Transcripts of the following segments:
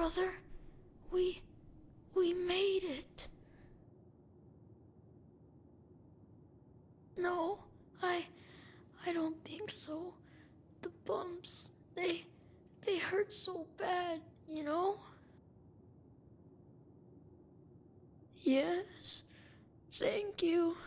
brother. We made it. No, I don't think so. The bumps, they hurt so bad, you know? Yes, thank you.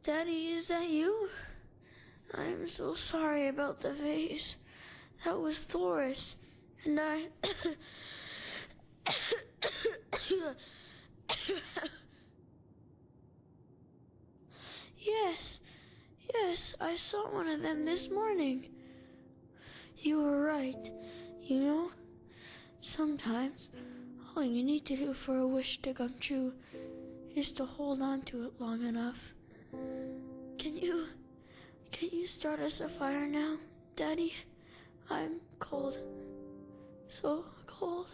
Daddy, is that you? I'm so sorry about the vase. That was Thoris, and I... Yes, I saw one of them this morning. You were right. You know, sometimes all you need to do for a wish to come true is to hold on to it long enough. Can you start us a fire now, Daddy? I'm cold. So cold.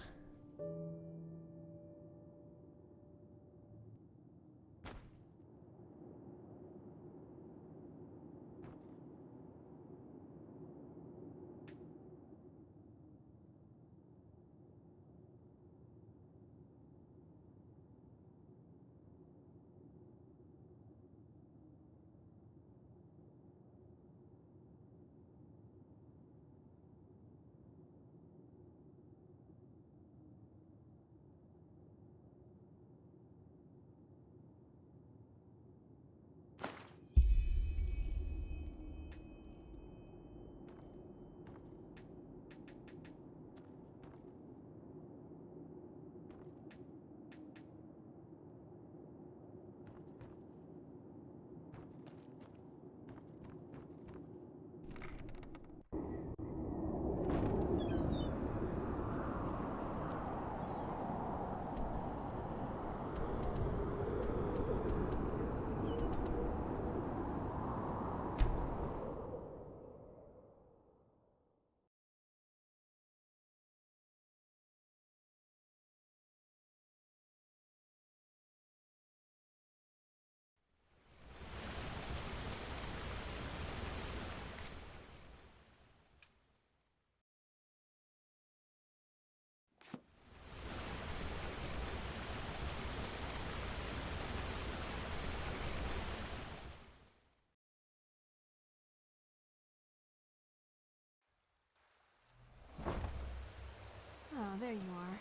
Oh, there you are.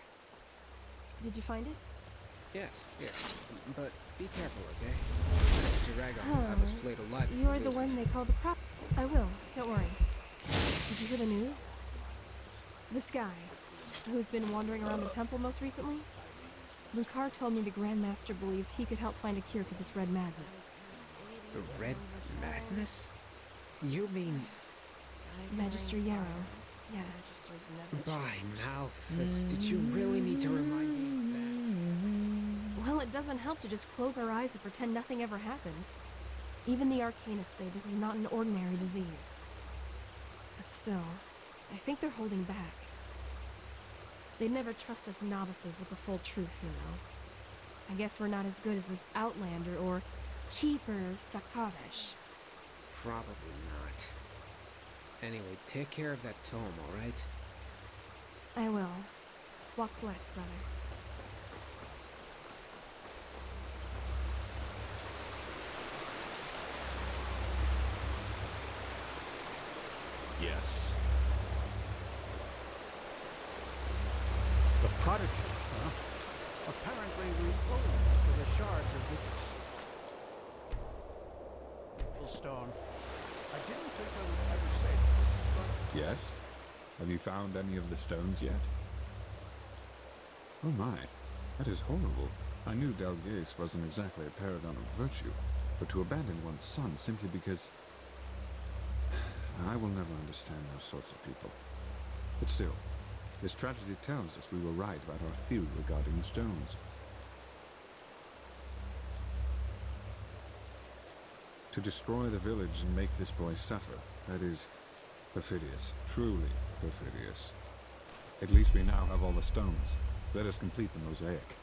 Did you find it? Yes, here. But be careful, okay? Dragon will have us flayed alive. You're the one they call the prop. I will, don't worry. Did you hear the news? This guy, who's been wandering around the temple most recently? Lucar told me the Grand Master believes he could help find a cure for this red madness. The red madness? You mean... Magister Yarrow, yes. By Malphus, did you really need to remind me of that? Well, it doesn't help to just close our eyes and pretend nothing ever happened. Even the Arcanists say this is not an ordinary disease. But still, I think they're holding back. They'd never trust us novices with the full truth, you know. I guess we're not as good as this Outlander or Keeper Sakaresh. Probably not. Anyway, take care of that tome, alright? I will. Walk blessed, brother. Apparently we closed for the shards of this stone. I didn't think I would ever say this, but Yes? Have you found any of the stones yet? Oh my, that is horrible. I knew Dalgais wasn't exactly a paragon of virtue, but to abandon one's son simply because... I will never understand those sorts of people. But still, this tragedy tells us we were right about our theory regarding the stones. To destroy the village and make this boy suffer, that is perfidious, truly perfidious. At least we now have all the stones. Let us complete the mosaic.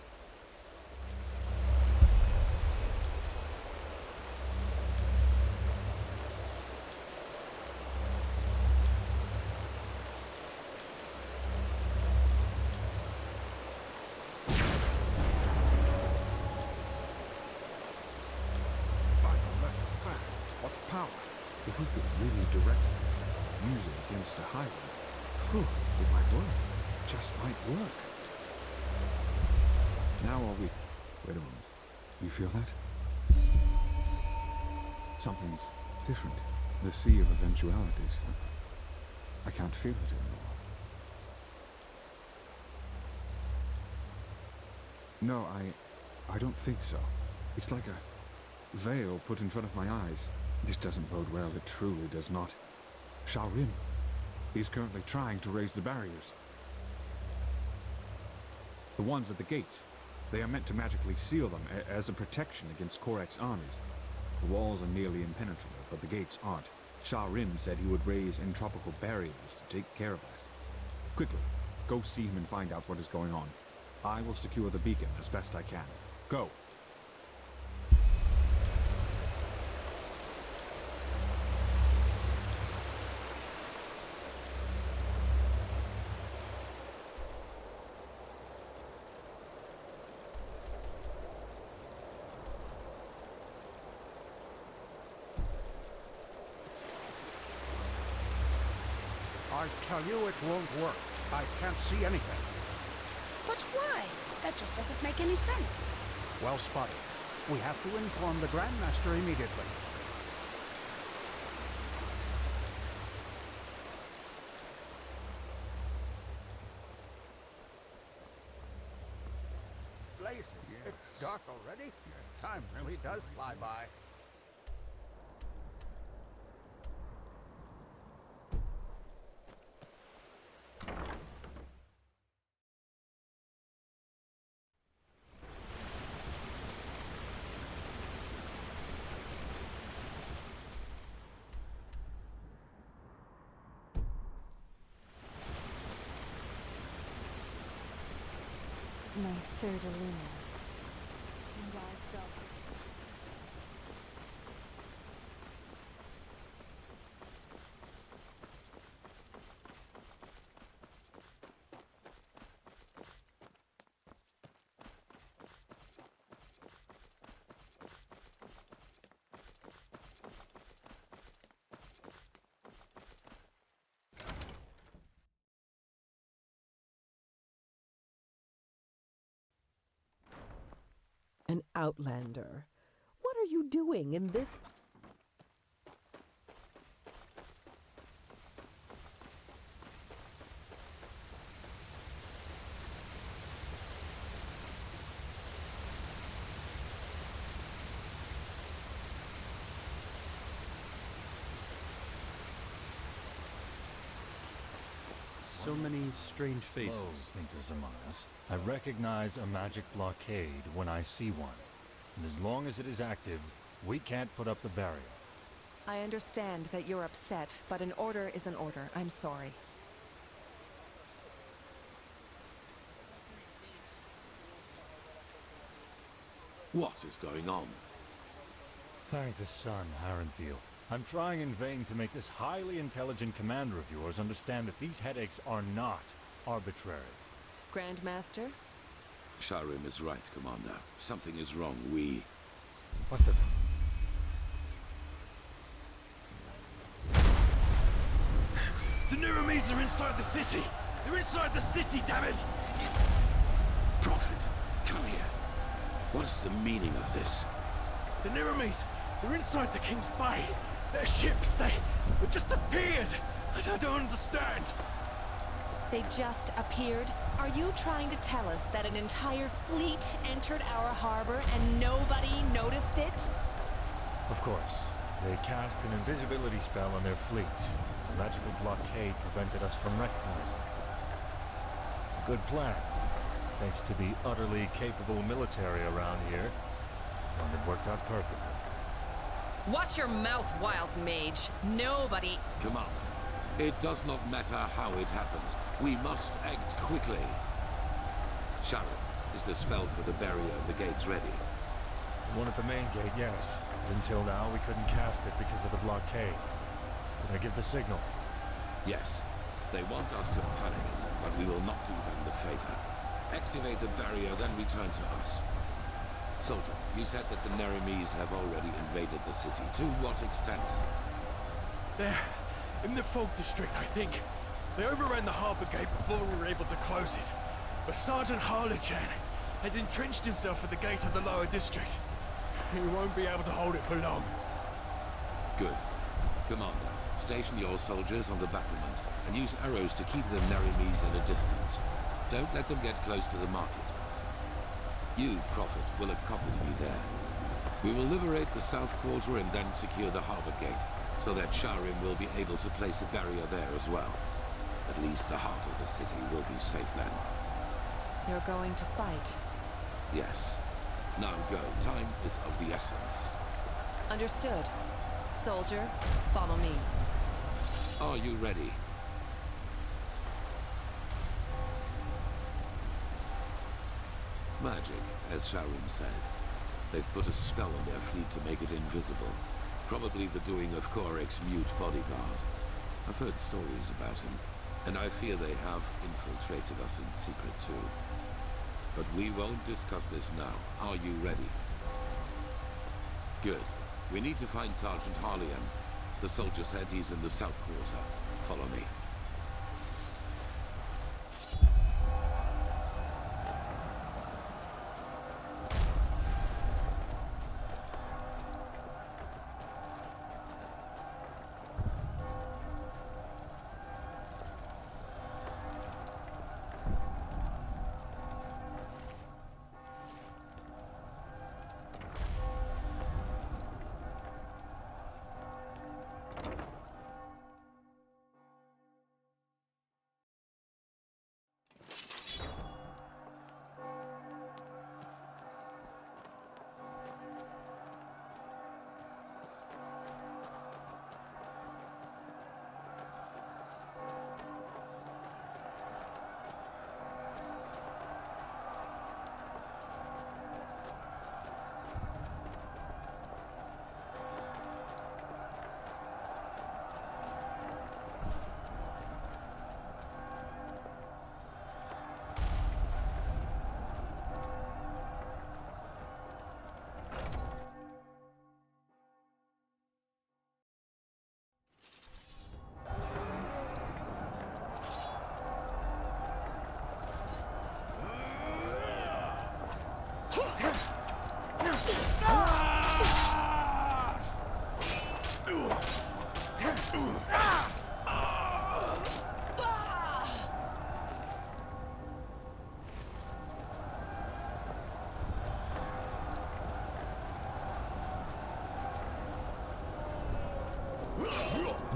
If we could really direct this, use it against the Highlands, it might work. Just might work. Now are we... Wait a moment. You feel that? Something's different. The sea of eventualities. I can't feel it anymore. No, I don't think so. It's like a veil put in front of my eyes. This doesn't bode well, it truly does not. Shaorin. He's currently trying to raise the barriers. The ones at the gates. They are meant to magically seal them as a protection against Korek's armies. The walls are nearly impenetrable, but the gates aren't. Shaorin said he would raise entropical barriers to take care of that. Quickly, go see him and find out what is going on. I will secure the beacon as best I can. Go! I tell you it won't work. I can't see anything. But why? That just doesn't make any sense. Well spotted. We have to inform the Grandmaster immediately. Blazes, it's dark already? Time really does fly by. My Serdelina. And I felt... An outlander. What are you doing in this... So many strange faces. Hello, thinkers among us. I recognize a magic blockade when I see one. And as long as it is active, we can't put up the barrier. I understand that you're upset, but an order is an order. I'm sorry. What is going on? Thank the sun, Harenfield. I'm trying in vain to make this highly intelligent commander of yours understand that these headaches are not arbitrary. Grandmaster? Sharim is right, Commander. Something is wrong. We... What the... The Nurames are inside the city! They're inside the city, damn it! Prophet, What's the meaning of this? The Niramis, they're inside the King's Bay. Their ships, they just appeared. I don't understand. They just appeared? Are you trying to tell us that an entire fleet entered our harbor and nobody noticed it? Of course. They cast an invisibility spell on their fleet. The magical blockade prevented us from recognizing it. Good plan. Thanks to the utterly capable military around here, one that worked out perfectly. Watch your mouth, wild mage. Nobody... Come on. It does not matter how it happened. We must act quickly. Sharon, is the spell for the barrier of the gates ready? The one at the main gate, yes. Until now, we couldn't cast it because of the blockade. Did I give the signal? Yes. They want us to panic, but we will not do them the favor. Activate the barrier, then return to us. Soldier, you said that the Nerimes have already invaded the city. To what extent? They're in the fog district, I think. They overran the harbor gate before we were able to close it. But Sergeant Harlechan has entrenched himself at the gate of the lower district. He won't be able to hold it for long. Good. Commander, station your soldiers on the battlement and use arrows to keep the Nerimes at a distance. Don't let them get close to the market. You, Prophet, will accompany me there. We will liberate the south quarter and then secure the harbor gate, so that Sharim will be able to place a barrier there as well. At least the heart of the city will be safe then. You're going to fight? Yes. Now go. Time is of the essence. Understood. Soldier, follow me. Are you ready? Magic, as Sharim said. They've put a spell on their fleet to make it invisible. Probably the doing of Korek's mute bodyguard. I've heard stories about him, and I fear they have infiltrated us in secret too. But we won't discuss this now. Are you ready? Good. We need to find Sergeant Harlian. The soldier said he's in the south quarter. Follow me.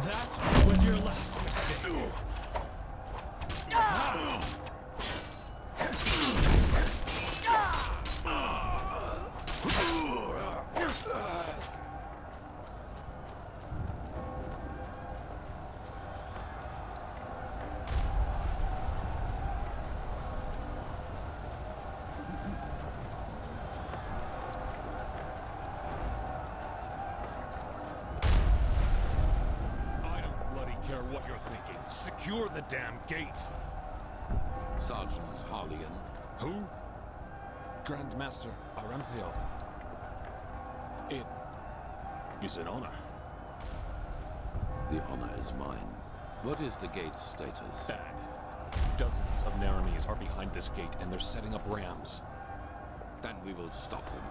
That was your last mistake. What you're thinking. Secure the damn gate. Sergeant Harlian. Who? Grandmaster Aranthio. It is an honor. The honor is mine. What is the gate's status? Bad. Dozens of Naramis are behind this gate and they're setting up rams. Then we will stop them.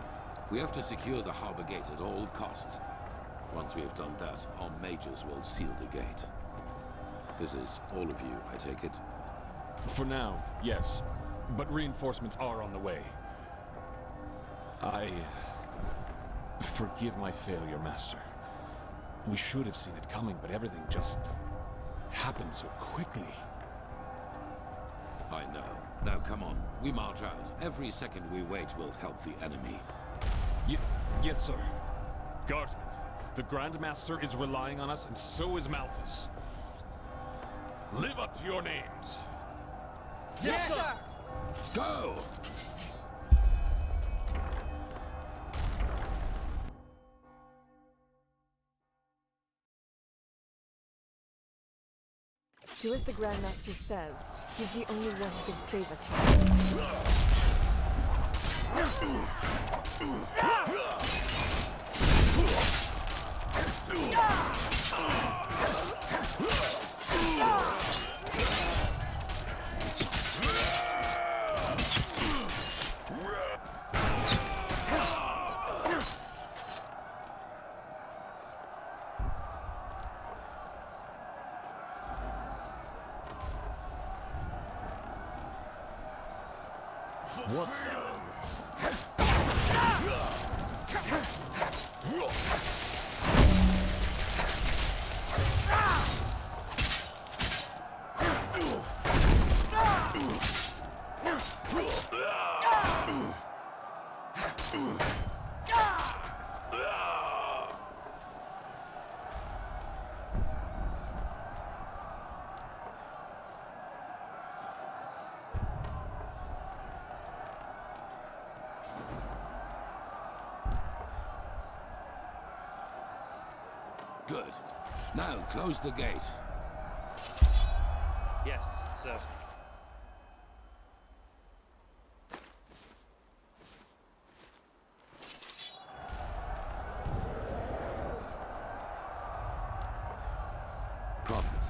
We have to secure the harbor gate at all costs. Once we have done that, our mages will seal the gate. This is all of you, I take it? For now, yes. But reinforcements are on the way. Forgive my failure, Master. We should have seen it coming, but everything just happened so quickly. I know. Now come on, we march out. Every second we wait will help the enemy. Yes, sir. Guardsmen, the Grand Master is relying on us, and so is Malthus. Live up to your names. Yes, sir! Go! Do as the Grandmaster says. He's the only one who can save us. What? Good. Now, close the gate. Yes, sir. Prophet.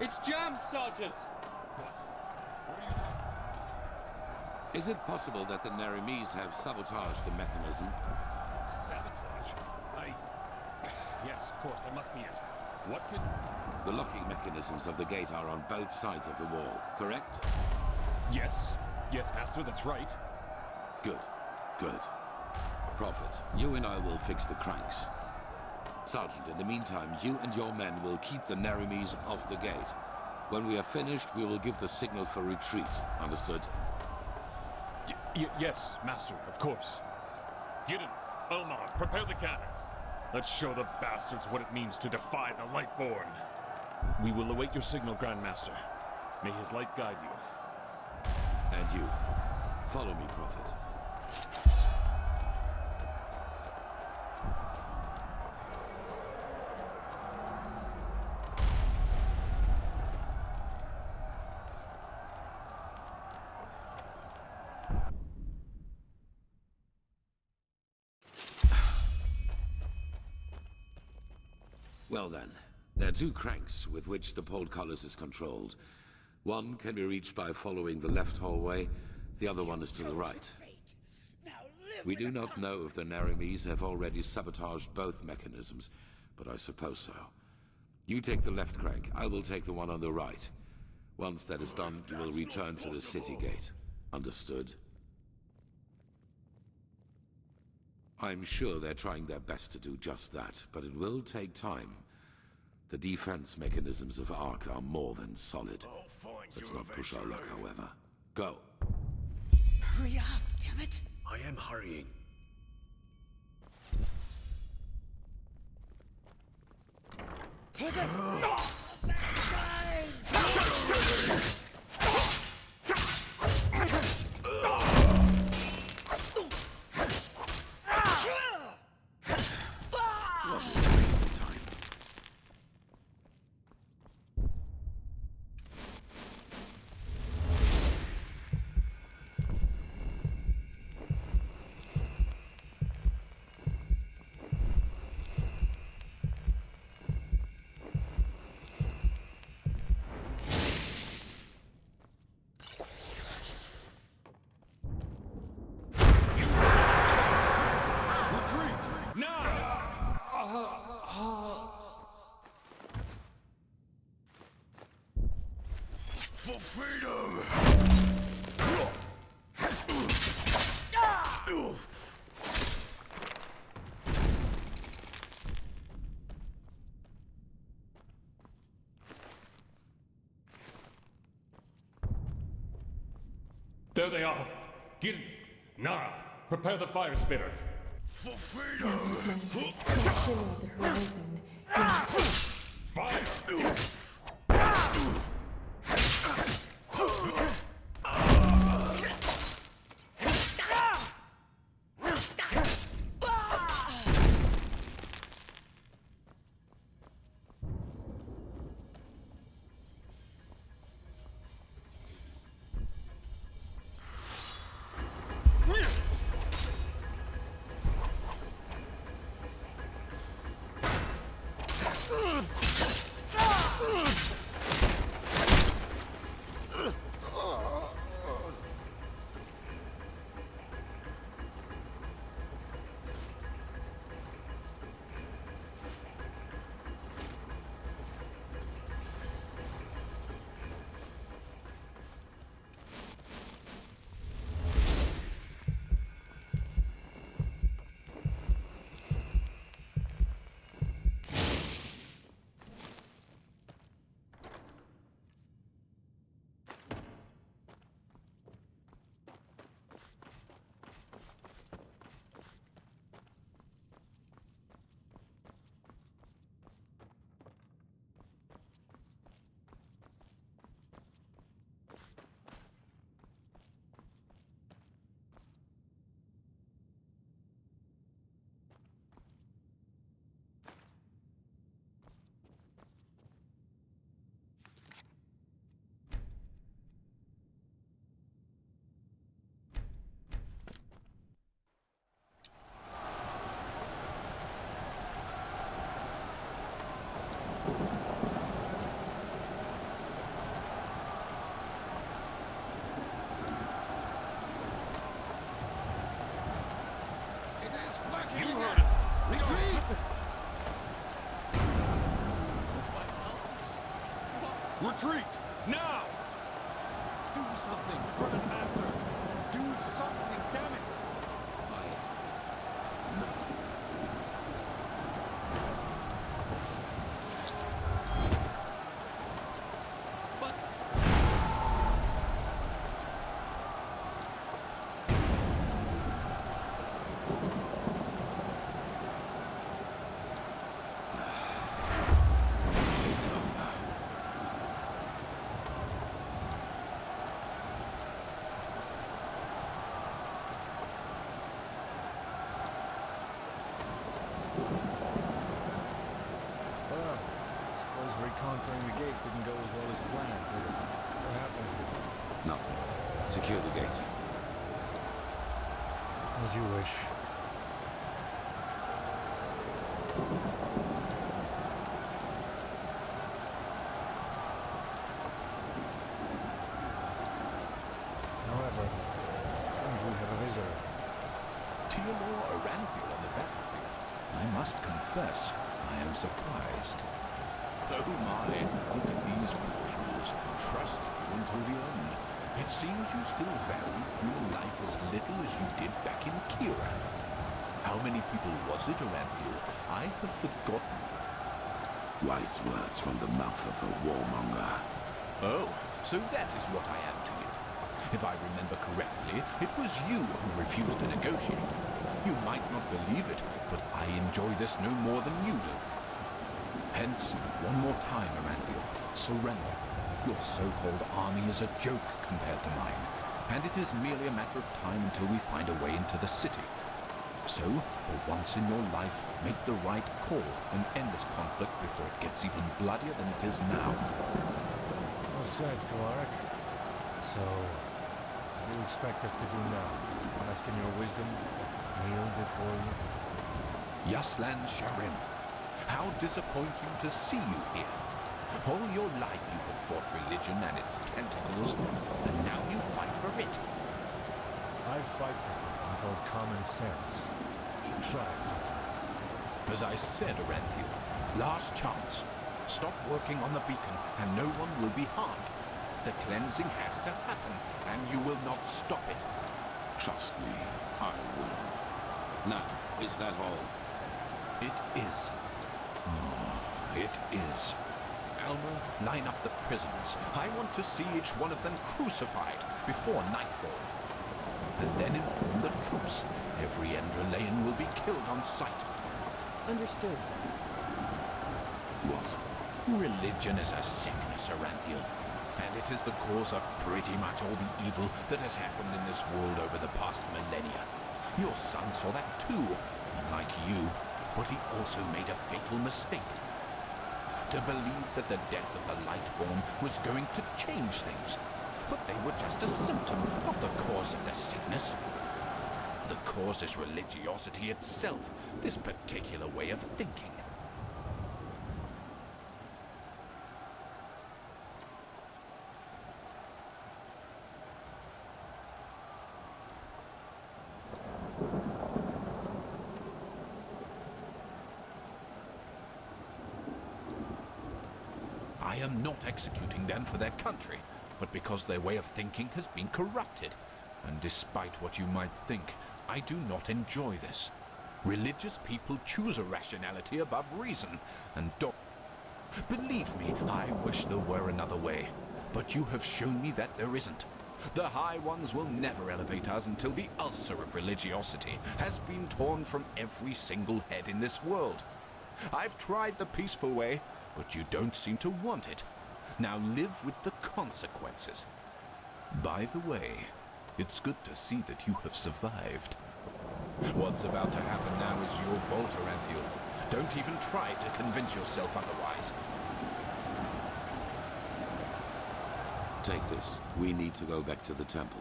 It's jammed, Sergeant! Is it possible that the Naramis have sabotaged the mechanism? Sabotage? Yes, of course, that must be it. What could... The locking mechanisms of the gate are on both sides of the wall, correct? Yes. Yes, Master, that's right. Good. Good. Prophet, you and I will fix the cranks. Sergeant, in the meantime, you and your men will keep the Naramis off the gate. When we are finished, we will give the signal for retreat. Understood? Yes, Master, of course. Gideon, Elmar, prepare the cannon. Let's show the bastards what it means to defy the Lightborn. We will await your signal, Grandmaster. May his light guide you. And you. Follow me, Prophet. Well then, there are two cranks with which the portcullis is controlled. One can be reached by following the left hallway, the other one is to the right. We do not know if the Naramis have already sabotaged both mechanisms, but I suppose so. You take the left crank, I will take the one on the right. Once that is done, you will return to the city gate. Understood? I'm sure they're trying their best to do just that, but it will take time. The defense mechanisms of Ark are more than solid. Let's not push our luck, however. Go. Hurry up, damn it! I am hurrying. For the... What a waste of time. For freedom! There they are. Get Nara, prepare the fire spitter. For freedom! Fire! Retreat! Now! Do something, Grand Master! Do something, damn it! It's over. Well, suppose reconquering the gate didn't go as well as planned, did it? What happened? Nothing. Secure the gate. As you wish. However, seems we have a visitor. Theodore Aranthiel on the battlefield. I must confess, I am surprised. Oh my, look at these poor fools. Trust you until the end. It seems you still value human life as little as you did back in Kira. How many people was it, Aranthiel? I have forgotten. Wise words from the mouth of a warmonger. Oh, so that is what I am to you. If I remember correctly, it was you who refused to negotiate. You might not believe it, but I enjoy this no more than you do. Hence, one more time, Aranthiel, surrender. Your so-called army is a joke compared to mine, and it is merely a matter of time until we find a way into the city. So, for once in your life, make the right call and end this conflict before it gets even bloodier than it is now. Well said, Galaric. So, what do you expect us to do now? Ask in your wisdom? Kneel before you? Yaslan Sharim, how disappointing to see you here. All your life you have fought religion and its tentacles, and now you fight for it. I fight for something called common sense. Should try it sometime. As I said, Aranthiel, last chance. Stop working on the beacon, and no one will be harmed. The cleansing has to happen, and you will not stop it. Trust me, I will. Now, is that all? It is. Oh, it is. Alma, line up the prisoners. I want to see each one of them crucified before nightfall. And then inform the troops. Every Enderalayan will be killed on sight. Understood. What? Religion is a sickness, Aranthiel. And it is the cause of pretty much all the evil that has happened in this world over the past millennia. Your son saw that too, like you, but he also made a fatal mistake. To believe that the death of the Lightborn was going to change things. But they were just a symptom, not the cause of the sickness. The cause is religiosity itself, this particular way of thinking. I am not executing them for their country, but because their way of thinking has been corrupted. And despite what you might think, I do not enjoy this. Religious people choose irrationality above reason, and don't... Believe me, I wish there were another way, but you have shown me that there isn't. The High Ones will never elevate us until the ulcer of religiosity has been torn from every single head in this world. I've tried the peaceful way, but you don't seem to want it. Now live with the consequences. By the way, it's good to see that you have survived. What's about to happen now is your fault, Aranthiel. Don't even try to convince yourself otherwise. Take this. We need to go back to the temple.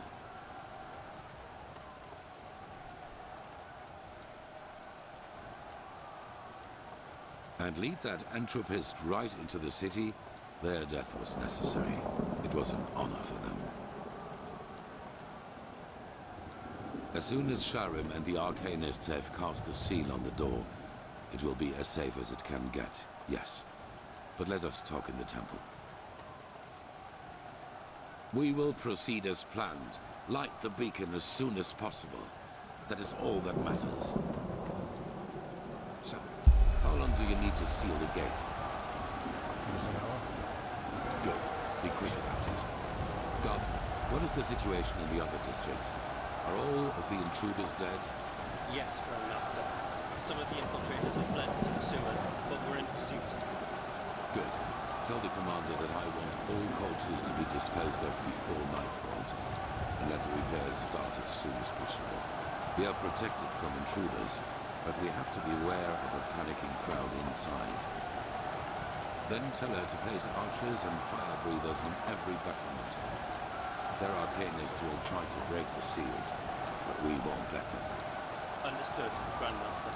And lead that entropist right into the city. Their death was necessary. It was an honor for them. As soon as Sharim and the Arcanists have cast the seal on the door, it will be as safe as it can get, yes. But let us talk in the temple. We will proceed as planned. Light the beacon as soon as possible. That is all that matters. So, how long do you need to seal the gate? An hour. Good. Be quick about it. Governor, what is the situation in the other districts? Are all of the intruders dead? Yes, Grandmaster. Some of the infiltrators have fled to the sewers, but we're in pursuit. Good. Tell the commander that I want all corpses to be disposed of before night falls, and let the repairs start as soon as possible. We are protected from intruders, but we have to be aware of a panicking crowd inside. Then tell her to place archers and fire breathers on every battlement. There are Arcanists who will try to break the seals, but we won't let them. Understood, Grandmaster.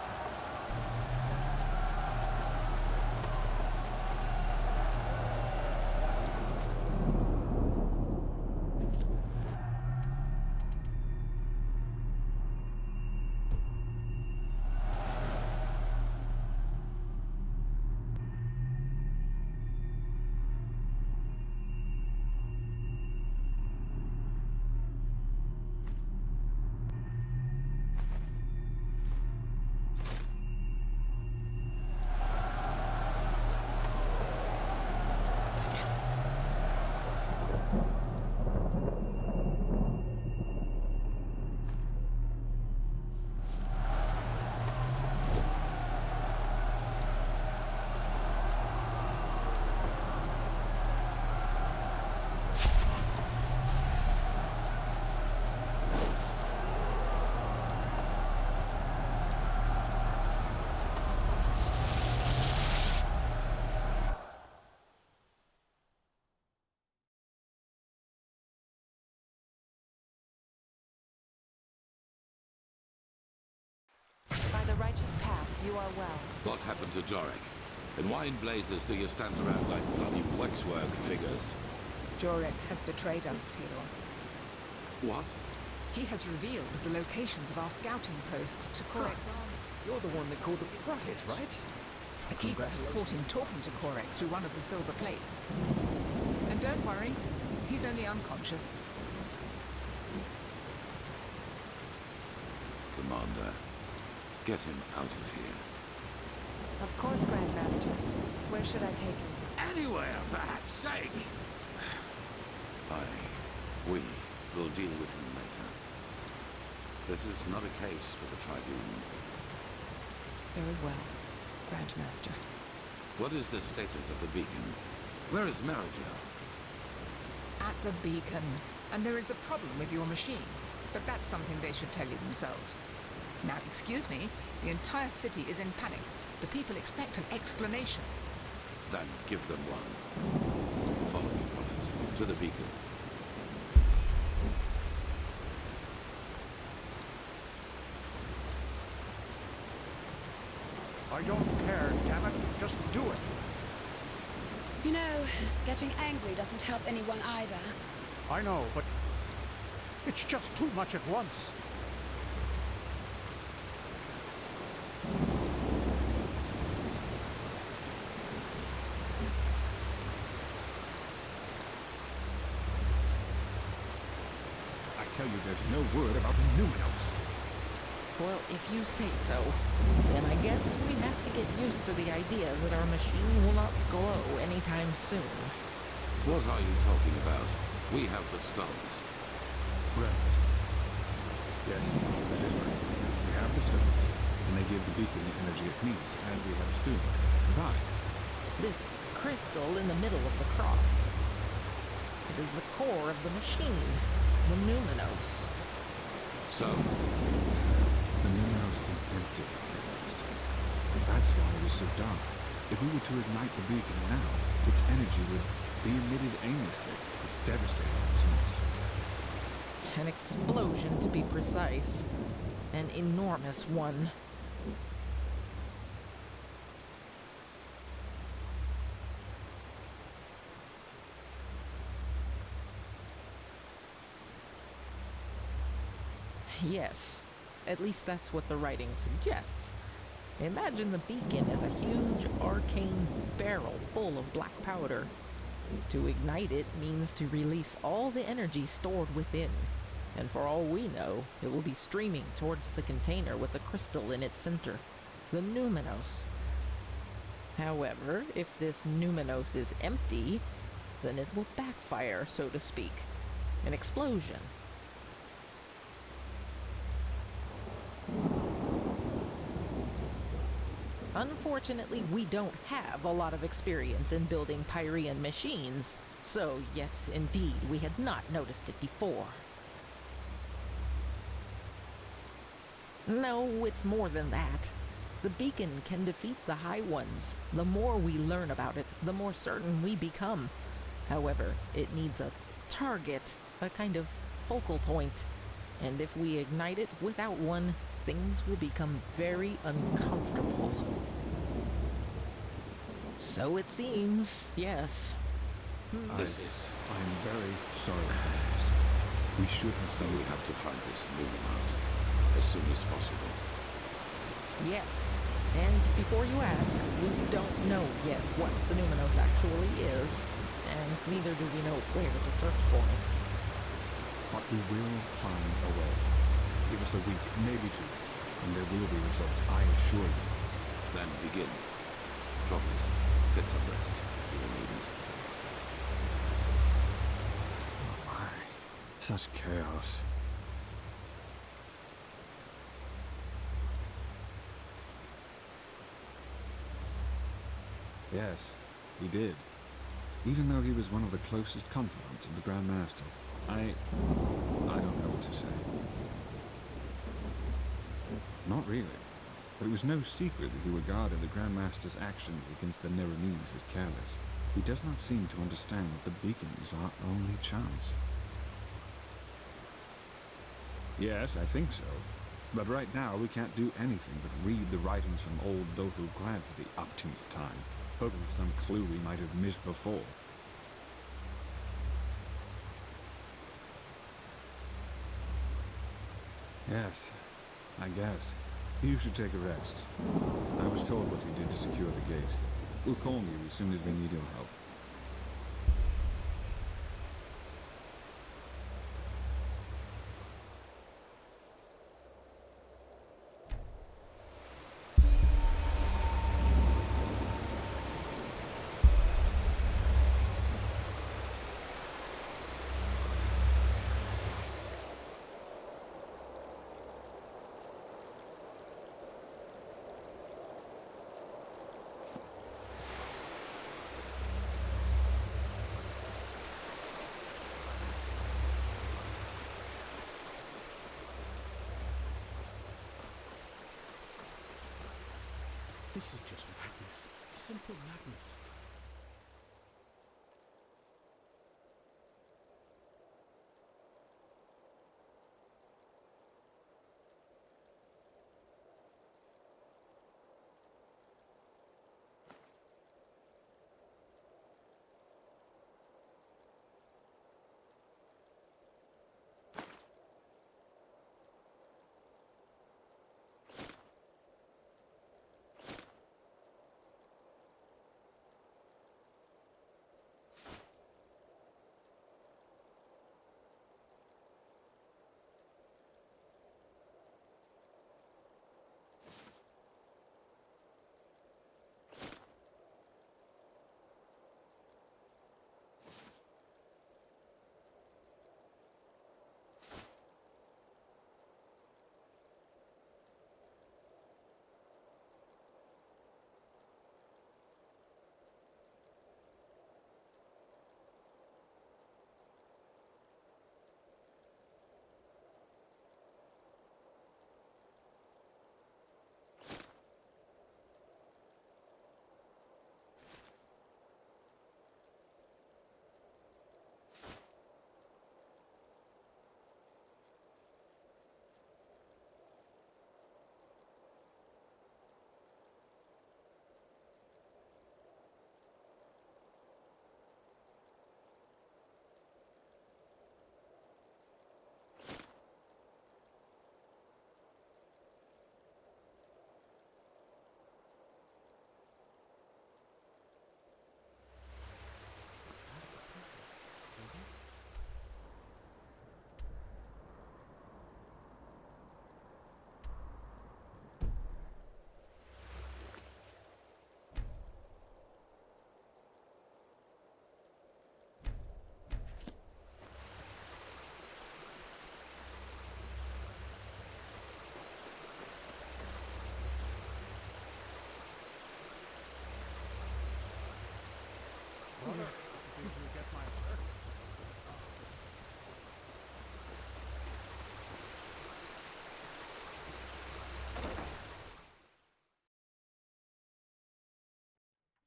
By the righteous path, you are well. What happened to Jorek? And why in blazes do you stand around like bloody waxwork figures? Jorek has betrayed us, Theodore. What? He has revealed the locations of our scouting posts to Korek's army. You're the one that called the prophet, right? A keeper has caught him talking to Korek through one of the silver plates. And don't worry, He's only unconscious. Commander, get him out of here. Of course, Grandmaster. Where should I take him? Anywhere, for heck's sake! We will deal with him later. This is not a case for the Tribune. Very well, Grandmaster. What is the status of the beacon? Where is Marajel? At the beacon. And there is a problem with your machine. But that's something they should tell you themselves. Now, excuse me, the entire city is in panic. The people expect an explanation. Then give them one. Follow me, Prophet, to the beacon. I don't care, damn it. Just do it. You know, getting angry doesn't help anyone either. I know, but it's just too much at once. I tell you, there's no word about the Numinos. Well, if you say so, then I guess we have to get used to the idea that our machine will not glow anytime soon. What are you talking about? We have the stones. Right. Yes, that is right. We have the stones, and they give the beacon the energy it needs, as we have assumed. But this crystal in the middle of the cross, it is the core of the machine, the Numinos. So? The Numinos is empty, Master. That's why it is so dark. If we were to ignite the beacon now, its energy would be emitted aimlessly, with devastating results. An explosion, to be precise. An enormous one. Yes. At least that's what the writing suggests. Imagine the beacon as a huge arcane barrel full of black powder. To ignite it means to release all the energy stored within. And for all we know, it will be streaming towards the container with the crystal in its center, the Numinos. However, if this Numinos is empty, then it will backfire, so to speak. An explosion. Unfortunately, we don't have a lot of experience in building Pyrean machines, so yes, indeed, we had not noticed it before. No, it's more than that. The beacon can defeat the High Ones. The more we learn about it, the more certain we become. However, it needs a target, a kind of focal point. And if we ignite it without one, things will become very uncomfortable. So it seems, yes. I'm very sorry, Master. We should have... So we have to find this Numinos as soon as possible. Yes. And before you ask, we don't know yet what the Numinos actually is, and neither do we know where to search for it. But we will find a way. Give us a week, maybe two, and there will be results, I assure you. Then begin. Prophet, get some rest. You will need it. Oh my. Such chaos. Yes, he did. Even though he was one of the closest confidants of the Grand Master. I don't know what to say. Not really. But it was no secret that he regarded the Grand Master's actions against the Nerimese as careless. He does not seem to understand that the beacon is our only chance. Yes, I think so. But right now we can't do anything but read the writings from old Dothel Grant for the upteenth time, hoping for some clue we might have missed before. Yes, I guess. You should take a rest. I was told what you did to secure the gate. We'll call you as soon as we need your help. This is just madness. Simple madness. Brother, did you get my alert?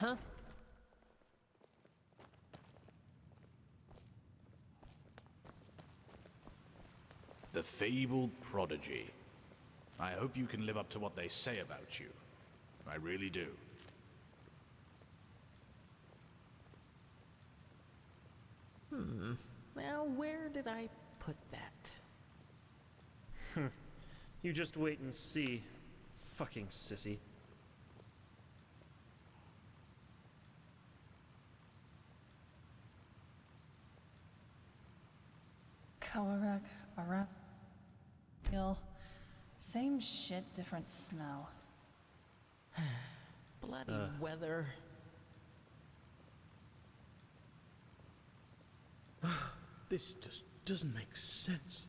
Huh? The fabled prodigy. I hope you can live up to what they say about you. I really do. Now, where did I put that? You just wait and see. Fucking sissy. Kawarak, Ara. Same shit, different smell. Bloody weather. This just doesn't make sense.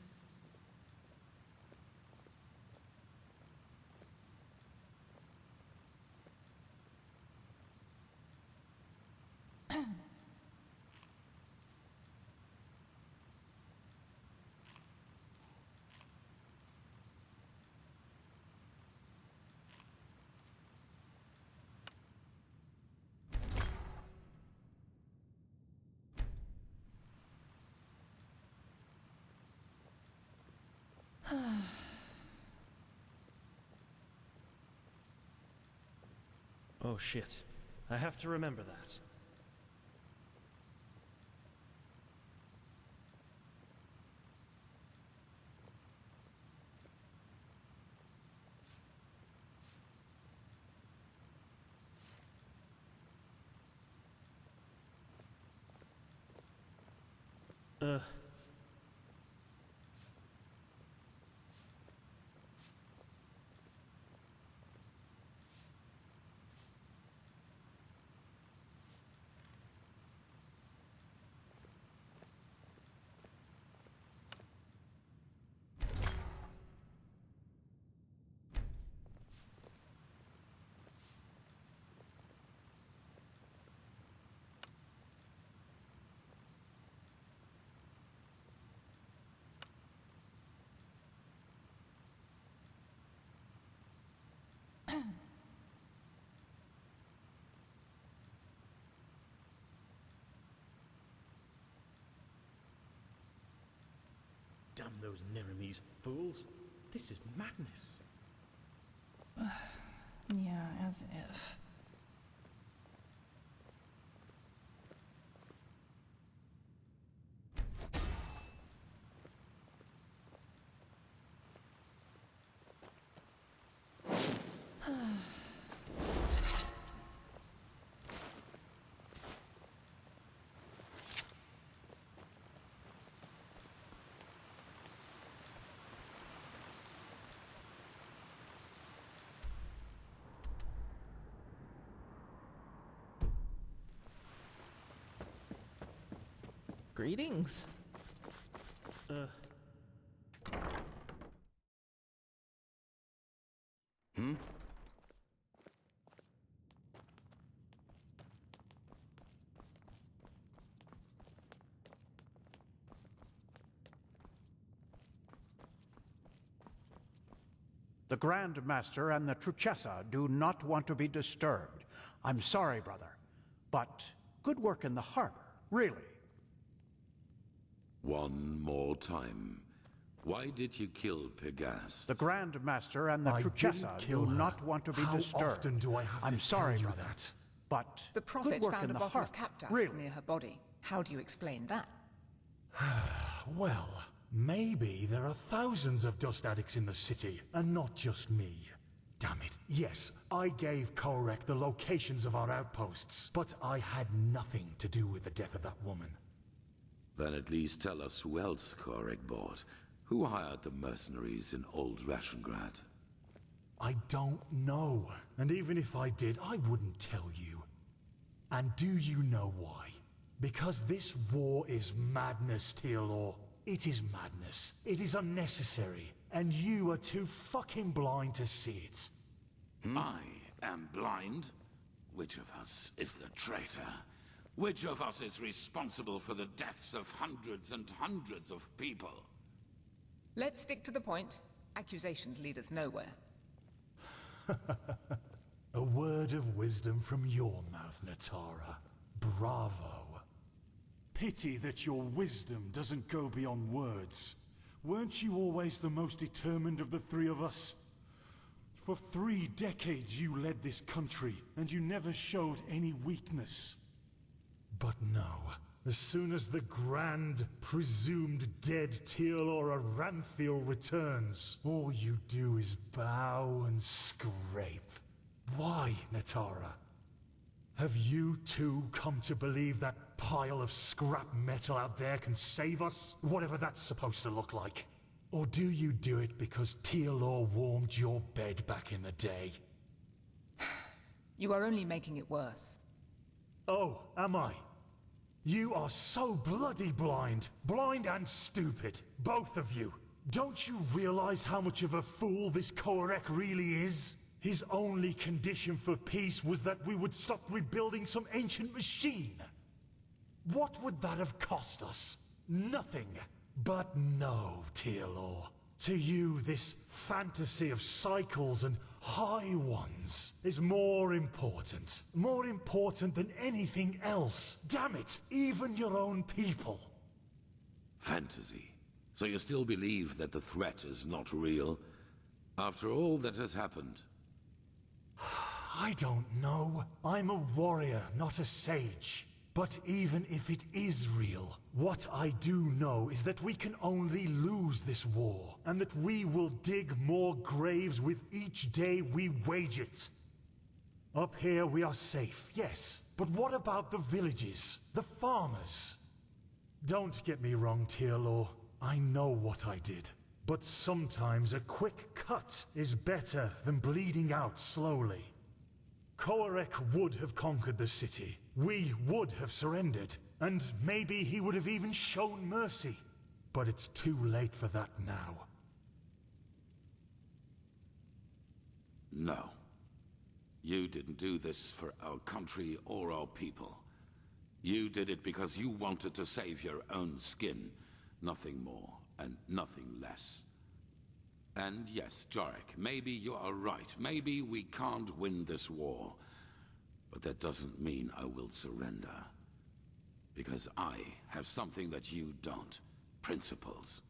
Oh shit. I have to remember that. Damn those Neremese fools. This is madness. Yeah, as if. Greetings. The Grand Master and the Truchessa do not want to be disturbed. I'm sorry, brother, but good work in the harbor, really. One more time. Why did you kill Pegast? The Grand Master and the I Truchessa didn't kill do her. not want to be How disturbed. often do I have I'm to sorry, tell you brother, that? but The Prophet good work found in a the bottle harbor, of cap dust really. near her body. How do you explain that? Well, maybe there are thousands of dust addicts in the city, and not just me. Damn it. Yes, I gave Korek the locations of our outposts, but I had nothing to do with the death of that woman. Then at least tell us who else Korek bought. Who hired the mercenaries in Old Rashengrad? I don't know, and even if I did, I wouldn't tell you. And do you know why? Because this war is madness, Tealor. It is madness. It is unnecessary. And you are too fucking blind to see it. I am blind? Which of us is the traitor? Which of us is responsible for the deaths of hundreds and hundreds of people? Let's stick to the point. Accusations lead us nowhere. A word of wisdom from your mouth, Natara. Bravo. Pity that your wisdom doesn't go beyond words. Weren't you always the most determined of the three of us? For 3 decades you led this country, and you never showed any weakness. But no, as soon as the grand, presumed dead Tealor Aranthiel returns, all you do is bow and scrape. Why, Natara? Have you too come to believe that pile of scrap metal out there can save us? Whatever that's supposed to look like. Or do you do it because Tealor warmed your bed back in the day? You are only making it worse. Oh, am I? You are so bloody blind. Blind and stupid. Both of you. Don't you realize how much of a fool this Korek really is? His only condition for peace was that we would stop rebuilding some ancient machine. What would that have cost us? Nothing. But no, Tealor. To you, this fantasy of cycles and high ones is more important. More important than anything else. Damn it, even your own people. Fantasy. So you still believe that the threat is not real? After all that has happened? I don't know. I'm a warrior, not a sage. But even if it is real, what I do know is that we can only lose this war, and that we will dig more graves with each day we wage it. Up here we are safe, yes, but what about the villages, the farmers? Don't get me wrong, Tealor. I know what I did. But sometimes a quick cut is better than bleeding out slowly. Korek would have conquered the city. We would have surrendered. And maybe he would have even shown mercy. But it's too late for that now. No. You didn't do this for our country or our people. You did it because you wanted to save your own skin. Nothing more and nothing less. And yes, Jarek, maybe you are right. Maybe we can't win this war. But that doesn't mean I will surrender. Because I have something that you don't. Principles.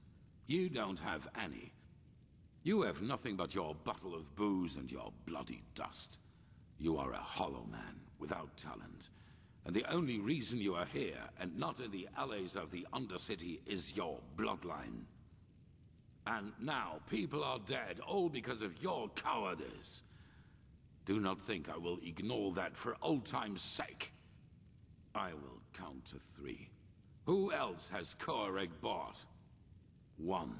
You don't have any. You have nothing but your bottle of booze and your bloody dust. You are a hollow man, without talent. And the only reason you are here, and not in the alleys of the Undercity, is your bloodline. And now people are dead, all because of your cowardice. Do not think I will ignore that for old time's sake. I will count to 3. Who else has Koreg bought? 1.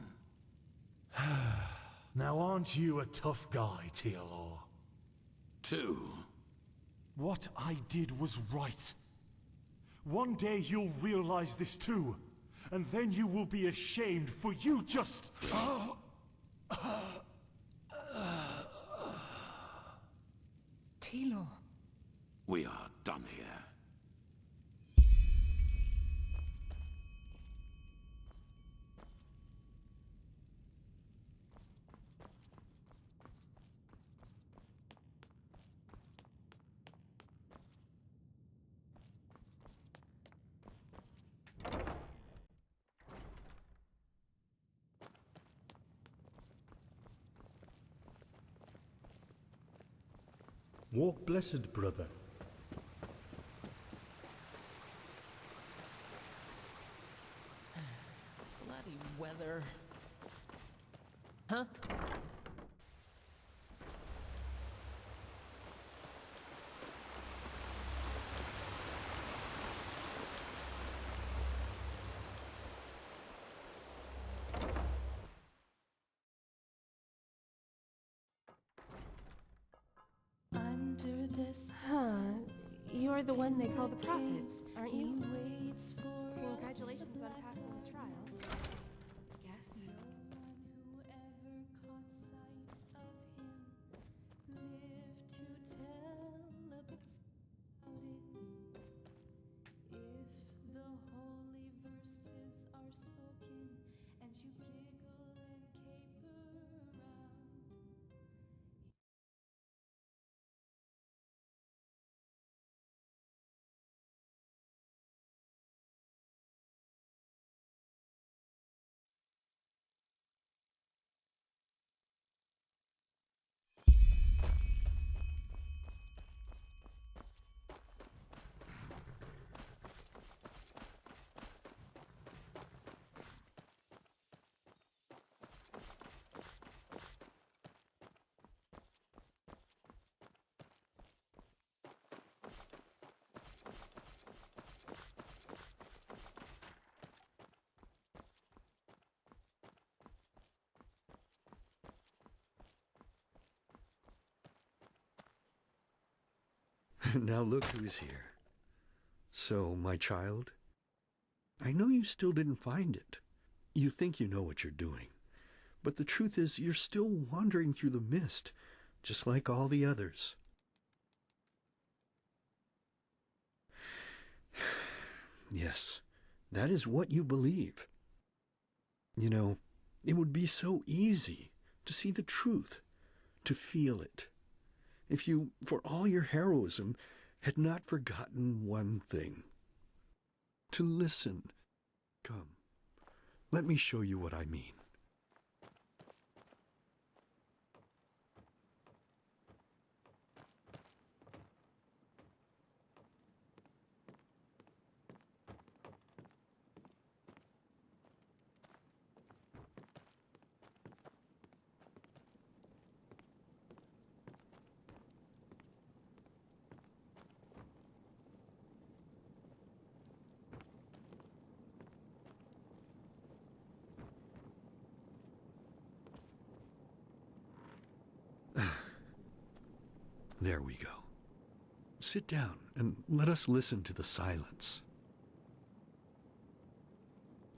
Now aren't you a tough guy, Tealor? 2. What I did was right. One day you'll realize this too, and then you will be ashamed for you just... Tealor. We are done here. Walk blessed, brother. Bloody weather. Huh? Huh. You're the one they call the prophet, aren't you? Congratulations on passing the trial. I guess. Now look who's here. So, my child, I know you still didn't find it. You think you know what you're doing. But the truth is, you're still wandering through the mist, just like all the others. Yes, that is what you believe. You know, it would be so easy to see the truth, to feel it, if you, for all your heroism, had not forgotten one thing. To listen. Come, let me show you what I mean. There we go. Sit down and let us listen to the silence.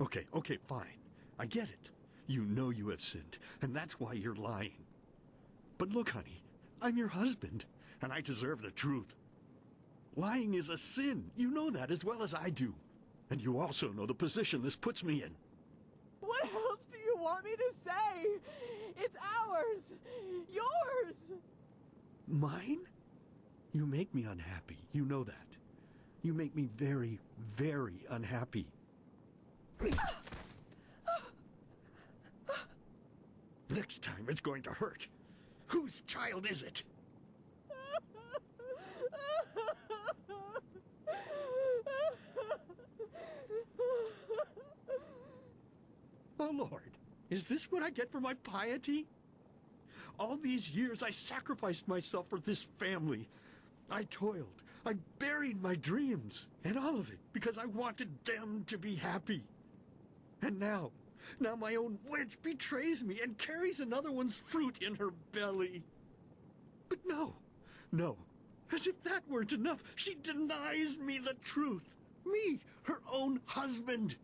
Okay, fine. I get it. You know you have sinned, and that's why you're lying. But look, honey, I'm your husband, and I deserve the truth. Lying is a sin. You know that as well as I do. And you also know the position this puts me in. What else do you want me to say? It's ours! Yours! Mine? You make me unhappy. You know that. You make me very, very unhappy. Next time it's going to hurt. Whose child is it? Oh, Lord, is this what I get for my piety? All these years I sacrificed myself for this family. I toiled, I buried my dreams, and all of it because I wanted them to be happy. And now my own witch betrays me and carries another one's fruit in her belly. But no, as if that weren't enough, she denies me the truth. Me, her own husband.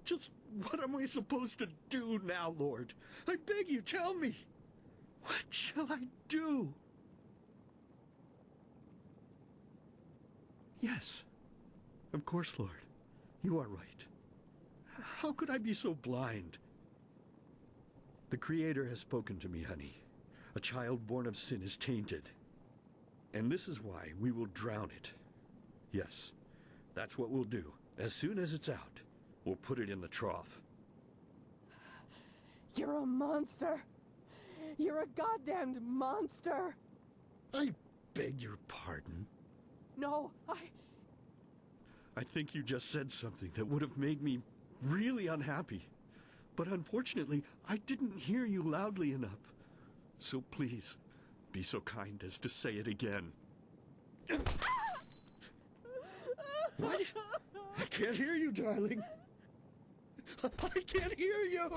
Just what am I supposed to do now, Lord? I beg you, tell me. What shall I do? Yes, of course, Lord. You are right. How could I be so blind? The Creator has spoken to me, honey. A child born of sin is tainted. And this is why we will drown it. Yes, that's what we'll do. As soon as it's out, we'll put it in the trough. You're a monster. You're a goddamned monster. I beg your pardon. No, I think you just said something that would have made me really unhappy. But unfortunately, I didn't hear you loudly enough. So please, be so kind as to say it again. What? I can't hear you, darling. I can't hear you!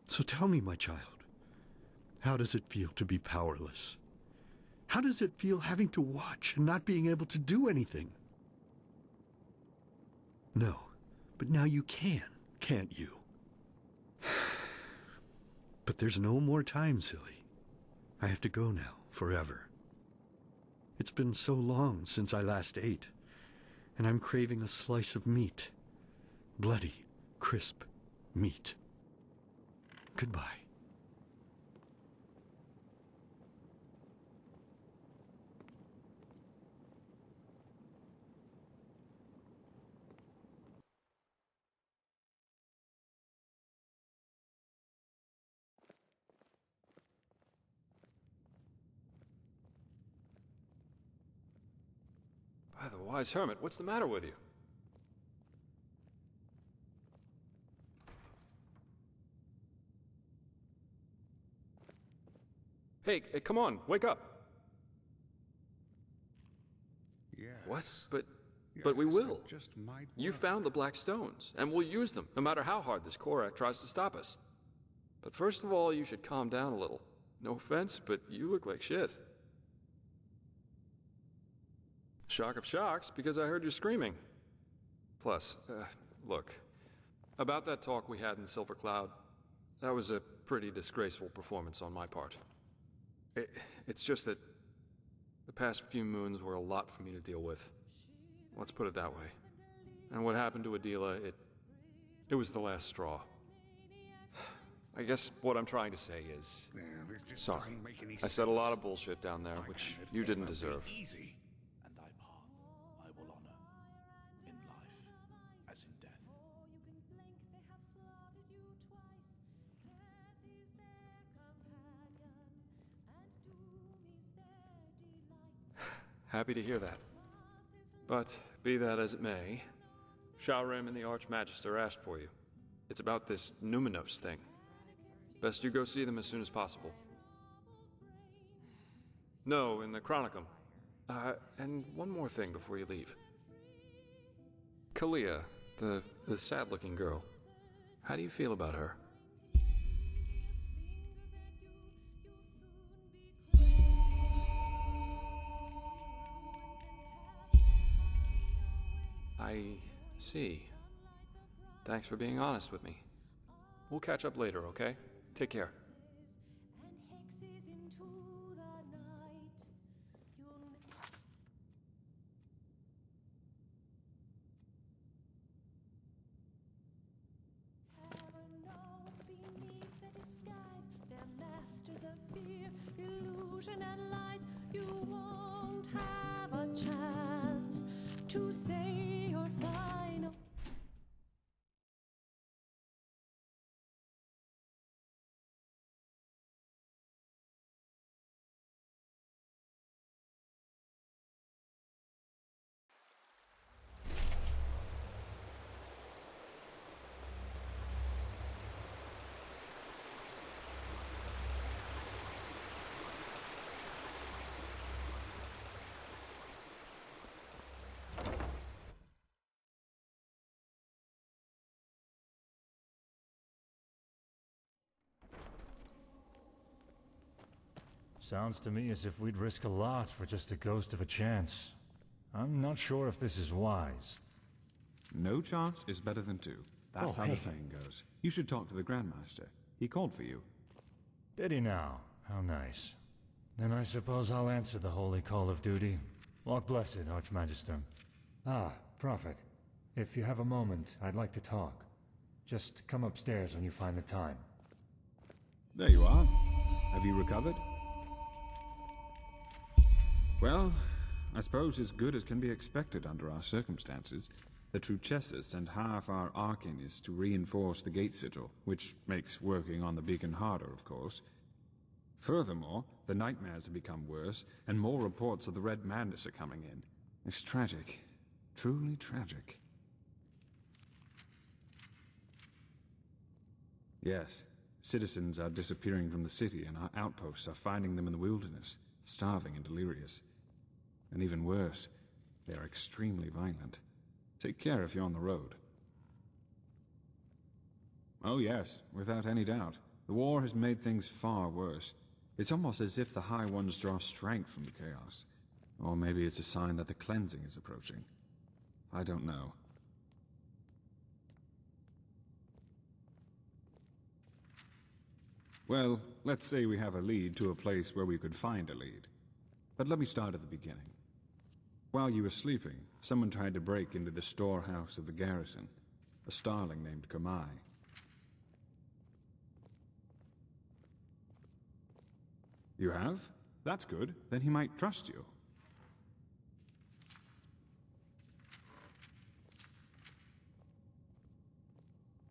So tell me, my child, how does it feel to be powerless? How does it feel having to watch and not being able to do anything? No, but now you can, can't you? But there's no more time, silly. I have to go now, forever. It's been so long since I last ate, and I'm craving a slice of meat. Bloody, crisp meat. Goodbye. By the wise hermit, what's the matter with you? Hey, come on, wake up! Yes. What? But we will. Just might You found the black stones, and we'll use them, no matter how hard this Korak tries to stop us. But first of all, you should calm down a little. No offense, but you look like shit. Shock of shocks, because I heard you screaming. Plus, look, about that talk we had in Silver Cloud, that was a pretty disgraceful performance on my part. It's just that the past few moons were a lot for me to deal with. Let's put it that way. And what happened to Adila, it was the last straw. I guess what I'm trying to say is, sorry. I said a lot of bullshit down there, which you didn't deserve. Easy. And thy path I will honor, in life as in death. Happy to hear that. But, be that as it may, Shalrim and the Archmagister asked for you. It's about this Numinos thing. Best you go see them as soon as possible. No, in the Chronicum. And one more thing before you leave. Kalia, the sad-looking girl. How do you feel about her? I see. Thanks for being honest with me. We'll catch up later, okay? Take care. Illusion and lies, you won't have a chance. to say your final. Sounds to me as if we'd risk a lot for just a ghost of a chance. I'm not sure if this is wise. No chance is better than two. That's how the saying goes. You should talk to the Grandmaster. He called for you. Did he now? How nice. Then I suppose I'll answer the holy call of duty. Walk blessed, Archmagister. Ah, Prophet. If you have a moment, I'd like to talk. Just come upstairs when you find the time. There you are. Have you recovered? Well, I suppose as good as can be expected under our circumstances. The Truchessa sent half our Arcanists to reinforce the gate sigil, which makes working on the beacon harder, of course. Furthermore, the nightmares have become worse, and more reports of the Red Madness are coming in. It's tragic. Truly tragic. Yes, citizens are disappearing from the city, and our outposts are finding them in the wilderness, starving and delirious. And even worse, they are extremely violent. Take care if you're on the road. Oh yes, without any doubt. The war has made things far worse. It's almost as if the High Ones draw strength from the chaos. Or maybe it's a sign that the cleansing is approaching. I don't know. Well, let's say we have a lead to a place where we could find a lead. But let me start at the beginning. While you were sleeping, someone tried to break into the storehouse of the garrison. A starling named Kamai. You have? That's good. Then he might trust you.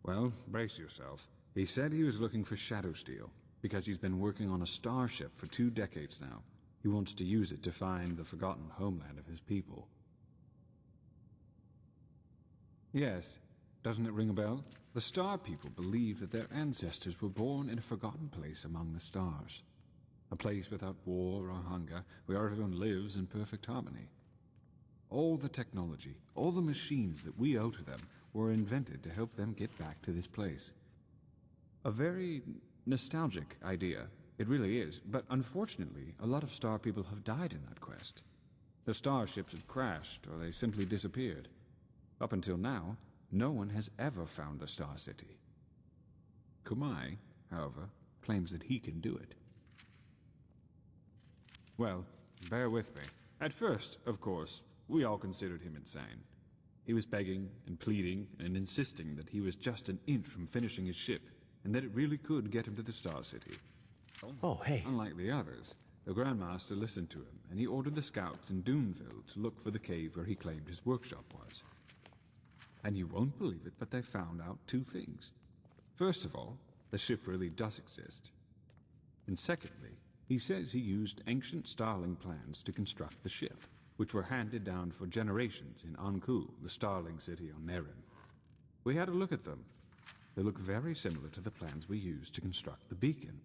Well, brace yourself. He said he was looking for Shadow Steel, because he's been working on a starship for 2 decades now. He wants to use it to find the forgotten homeland of his people. Yes. Doesn't it ring a bell? The Star People believe that their ancestors were born in a forgotten place among the stars. A place without war or hunger, where everyone lives in perfect harmony. All the technology, all the machines that we owe to them, were invented to help them get back to this place. A very nostalgic idea. It really is, but unfortunately, a lot of Star People have died in that quest. The starships have crashed, or they simply disappeared. Up until now, no one has ever found the Star City. Kumai, however, claims that he can do it. Well, bear with me. At first, of course, we all considered him insane. He was begging and pleading and insisting that he was just an inch from finishing his ship, and that it really could get him to the Star City. Oh, hey. Unlike the others, the Grandmaster listened to him, and he ordered the scouts in Duneville to look for the cave where he claimed his workshop was. And you won't believe it, but they found out 2 things. First of all, the ship really does exist. And secondly, he says he used ancient Starling plans to construct the ship, which were handed down for generations in Anku, the Starling city on Nerin. We had a look at them. They look very similar to the plans we used to construct the beacon.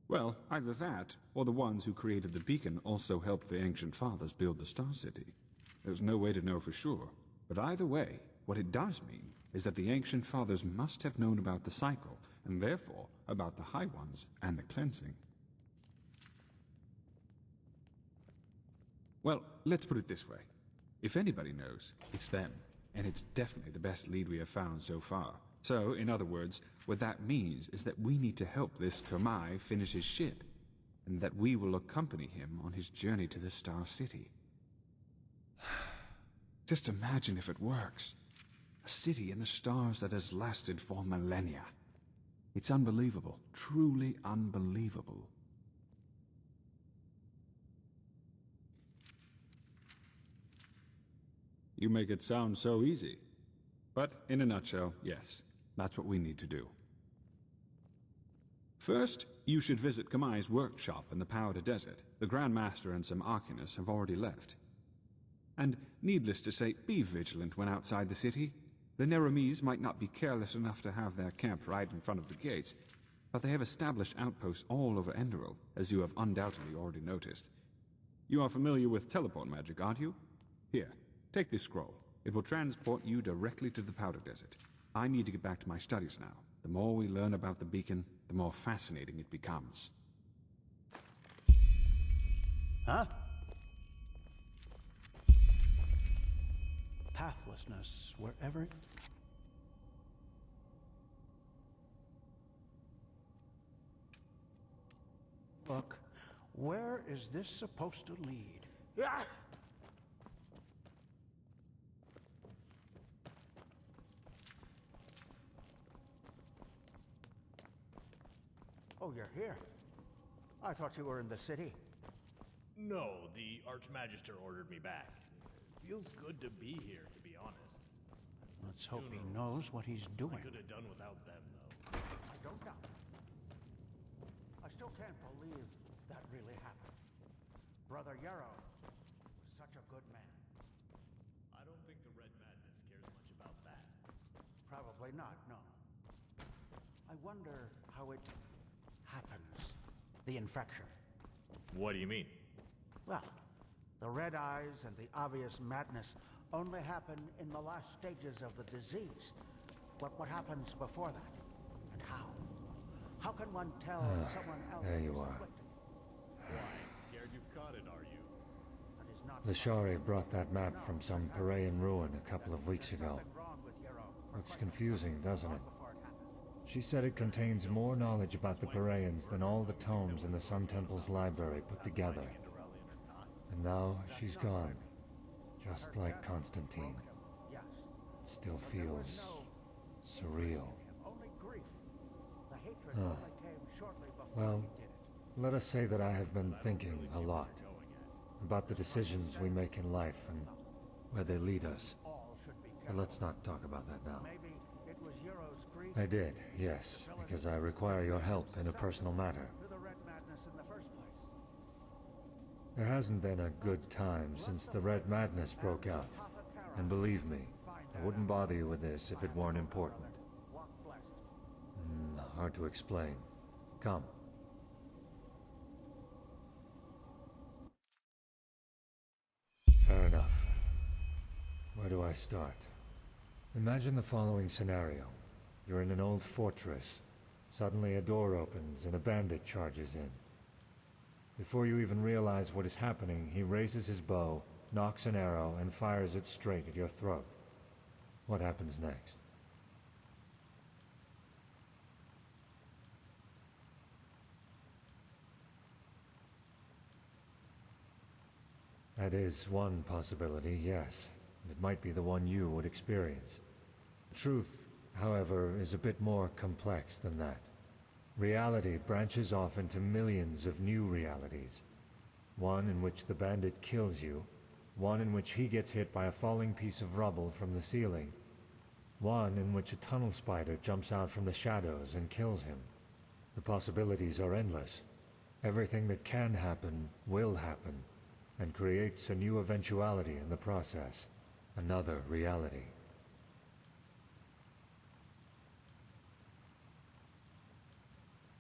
Well, either that, or the ones who created the beacon also helped the Ancient Fathers build the Star City. There's no way to know for sure, but either way, what it does mean is that the Ancient Fathers must have known about the cycle, and therefore about the High Ones and the cleansing. Well, let's put it this way. If anybody knows, it's them, and it's definitely the best lead we have found so far. So, in other words, what that means is that we need to help this Kamai finish his ship, and that we will accompany him on his journey to the Star City. Just imagine if it works. A city in the stars that has lasted for millennia. It's unbelievable, truly unbelievable. You make it sound so easy. But in a nutshell, yes, that's what we need to do. First, you should visit Kamai's workshop in the Powder Desert. The Grand Master and some Arcanists have already left. And needless to say, be vigilant when outside the city. The Neromese might not be careless enough to have their camp right in front of the gates, but they have established outposts all over Enderal, as you have undoubtedly already noticed. You are familiar with teleport magic, aren't you? Here, take this scroll. It will transport you directly to the Powder Desert. I need to get back to my studies now. The more we learn about the beacon, the more fascinating it becomes. Huh? Pathlessness wherever... Look, where is this supposed to lead? Ah! Oh, you're here. I thought you were in the city. No, the Archmagister ordered me back. Feels good to be here, to be honest. Let's hope he knows what he's doing. I could have done without them, though. I don't doubt it. I still can't believe that really happened. Brother Yarrow was such a good man. I don't think the Red Madness cares much about that. Probably not, no. I wonder how it happens. The infection. What do you mean? Well, the red eyes and the obvious madness only happen in the last stages of the disease. But what happens before that? And how? How can one tell someone else there is you are. afflicted? Why, scared you've caught it, are you? That is not Lashari brought that map from some Parayan ruin a couple of weeks ago. Looks confusing, doesn't it? She said it contains more knowledge about the Parayans than all the tomes in the Sun Temple's library put together. And now she's gone, just like Constantine. It still feels surreal. Well, let us say that I have been thinking a lot about the decisions we make in life and where they lead us. But let's not talk about that now. I did, yes, because I require your help in a personal matter. There hasn't been a good time since the Red Madness broke out. And believe me, I wouldn't bother you with this if it weren't important. Hard to explain. Come. Fair enough. Where do I start? Imagine the following scenario. You're in an old fortress. Suddenly a door opens and a bandit charges in. Before you even realize what is happening, he raises his bow, nocks an arrow, and fires it straight at your throat. What happens next? That is one possibility, yes. It might be the one you would experience. The truth, however, is a bit more complex than that. Reality branches off into millions of new realities. One in which the bandit kills you, one in which he gets hit by a falling piece of rubble from the ceiling, one in which a tunnel spider jumps out from the shadows and kills him. The possibilities are endless. Everything that can happen will happen, and creates a new eventuality in the process, another reality.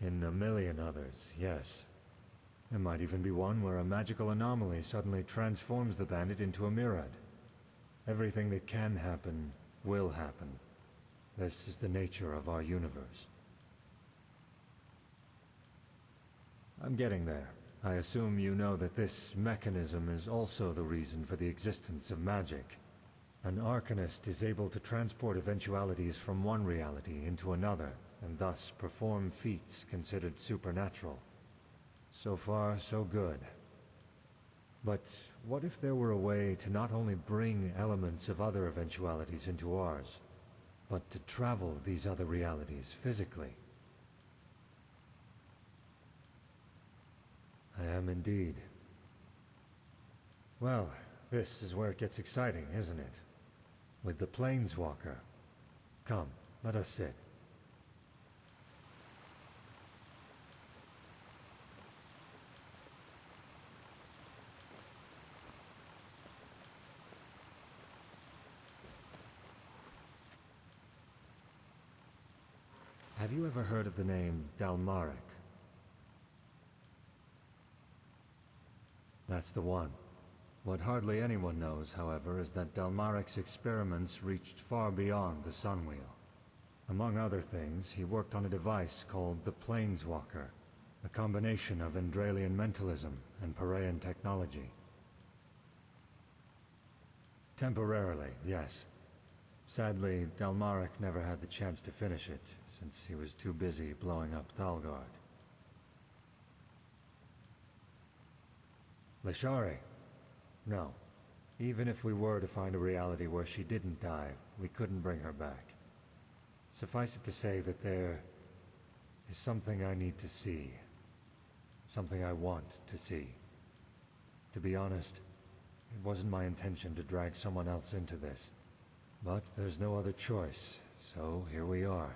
In a million others, yes. There might even be one where a magical anomaly suddenly transforms the bandit into a Mirad. Everything that can happen will happen. This is the nature of our universe. I'm getting there. I assume you know that this mechanism is also the reason for the existence of magic. An Arcanist is able to transport eventualities from one reality into another, and thus perform feats considered supernatural. So far, so good. But what if there were a way to not only bring elements of other eventualities into ours, but to travel these other realities physically? I am indeed. Well, this is where it gets exciting, isn't it? With the Planeswalker. Come, let us sit. Have you ever heard of the name Dalmaric? That's the one. What hardly anyone knows, however, is that Dalmaric's experiments reached far beyond the Sunwheel. Among other things, he worked on a device called the Planeswalker, a combination of Endralian mentalism and Paraean technology. Temporarily, yes. Sadly, Dalmaric never had the chance to finish it, since he was too busy blowing up Thalgard. Lashari? No. Even if we were to find a reality where she didn't die, we couldn't bring her back. Suffice it to say that there is something I need to see. Something I want to see. To be honest, it wasn't my intention to drag someone else into this. But there's no other choice, so here we are.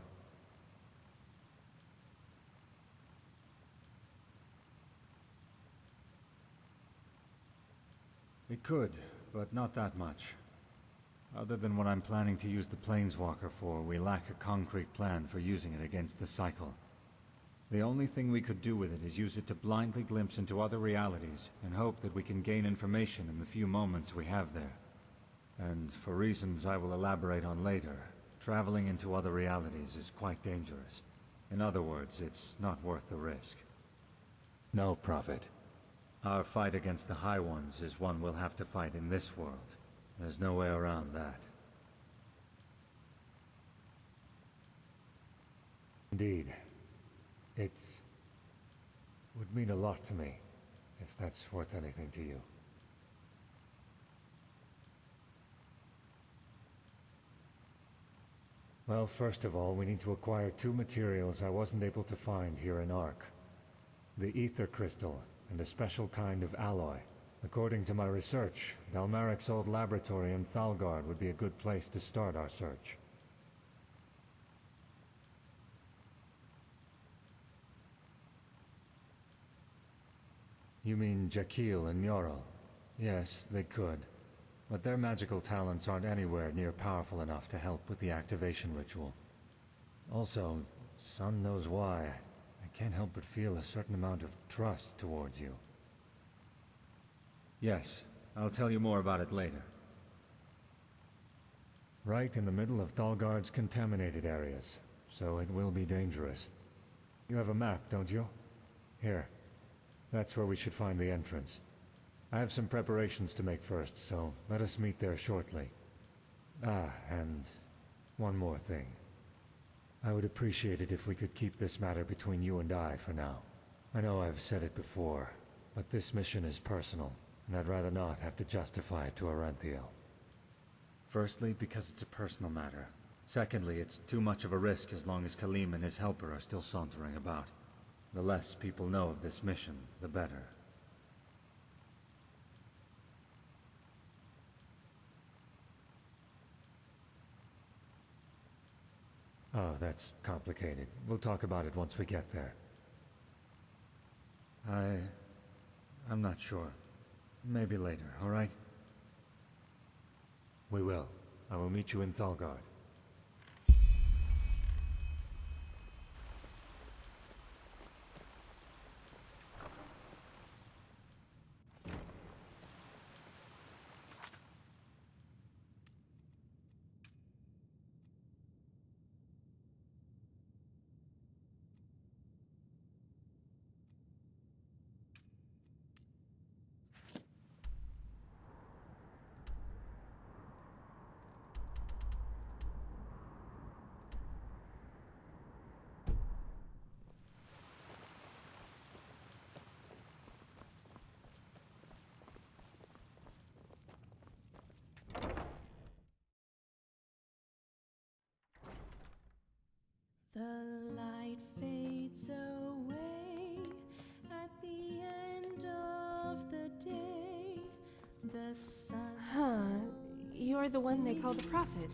We could, but not that much. Other than what I'm planning to use the Planeswalker for, we lack a concrete plan for using it against the Cycle. The only thing we could do with it is use it to blindly glimpse into other realities and hope that we can gain information in the few moments we have there. And for reasons I will elaborate on later, traveling into other realities is quite dangerous. In other words, it's not worth the risk. No, Prophet. Our fight against the High Ones is one we'll have to fight in this world. There's no way around that. Indeed. It would mean a lot to me, if that's worth anything to you. Well, first of all, we need to acquire two materials I wasn't able to find here in Ark. The Ether Crystal, and a special kind of alloy. According to my research, Dalmaric's old laboratory in Thalgard would be a good place to start our search. You mean Jakil and Nyorl? Yes, they could. But their magical talents aren't anywhere near powerful enough to help with the activation ritual. Also, Sun knows why, I can't help but feel a certain amount of trust towards you. Yes, I'll tell you more about it later. Right in the middle of Thalgard's contaminated areas, so it will be dangerous. You have a map, don't you? Here. That's where we should find the entrance. I have some preparations to make first, so let us meet there shortly. Ah, and one more thing. I would appreciate it if we could keep this matter between you and I for now. I know I've said it before, but this mission is personal, and I'd rather not have to justify it to Aranthiel. Firstly, because it's a personal matter. Secondly, it's too much of a risk as long as Khalim and his helper are still sauntering about. The less people know of this mission, the better. Oh, that's complicated. We'll talk about it once we get there. I'm not sure. Maybe later, all right? We will. I will meet you in Thalgard. You're the one they call the prophet.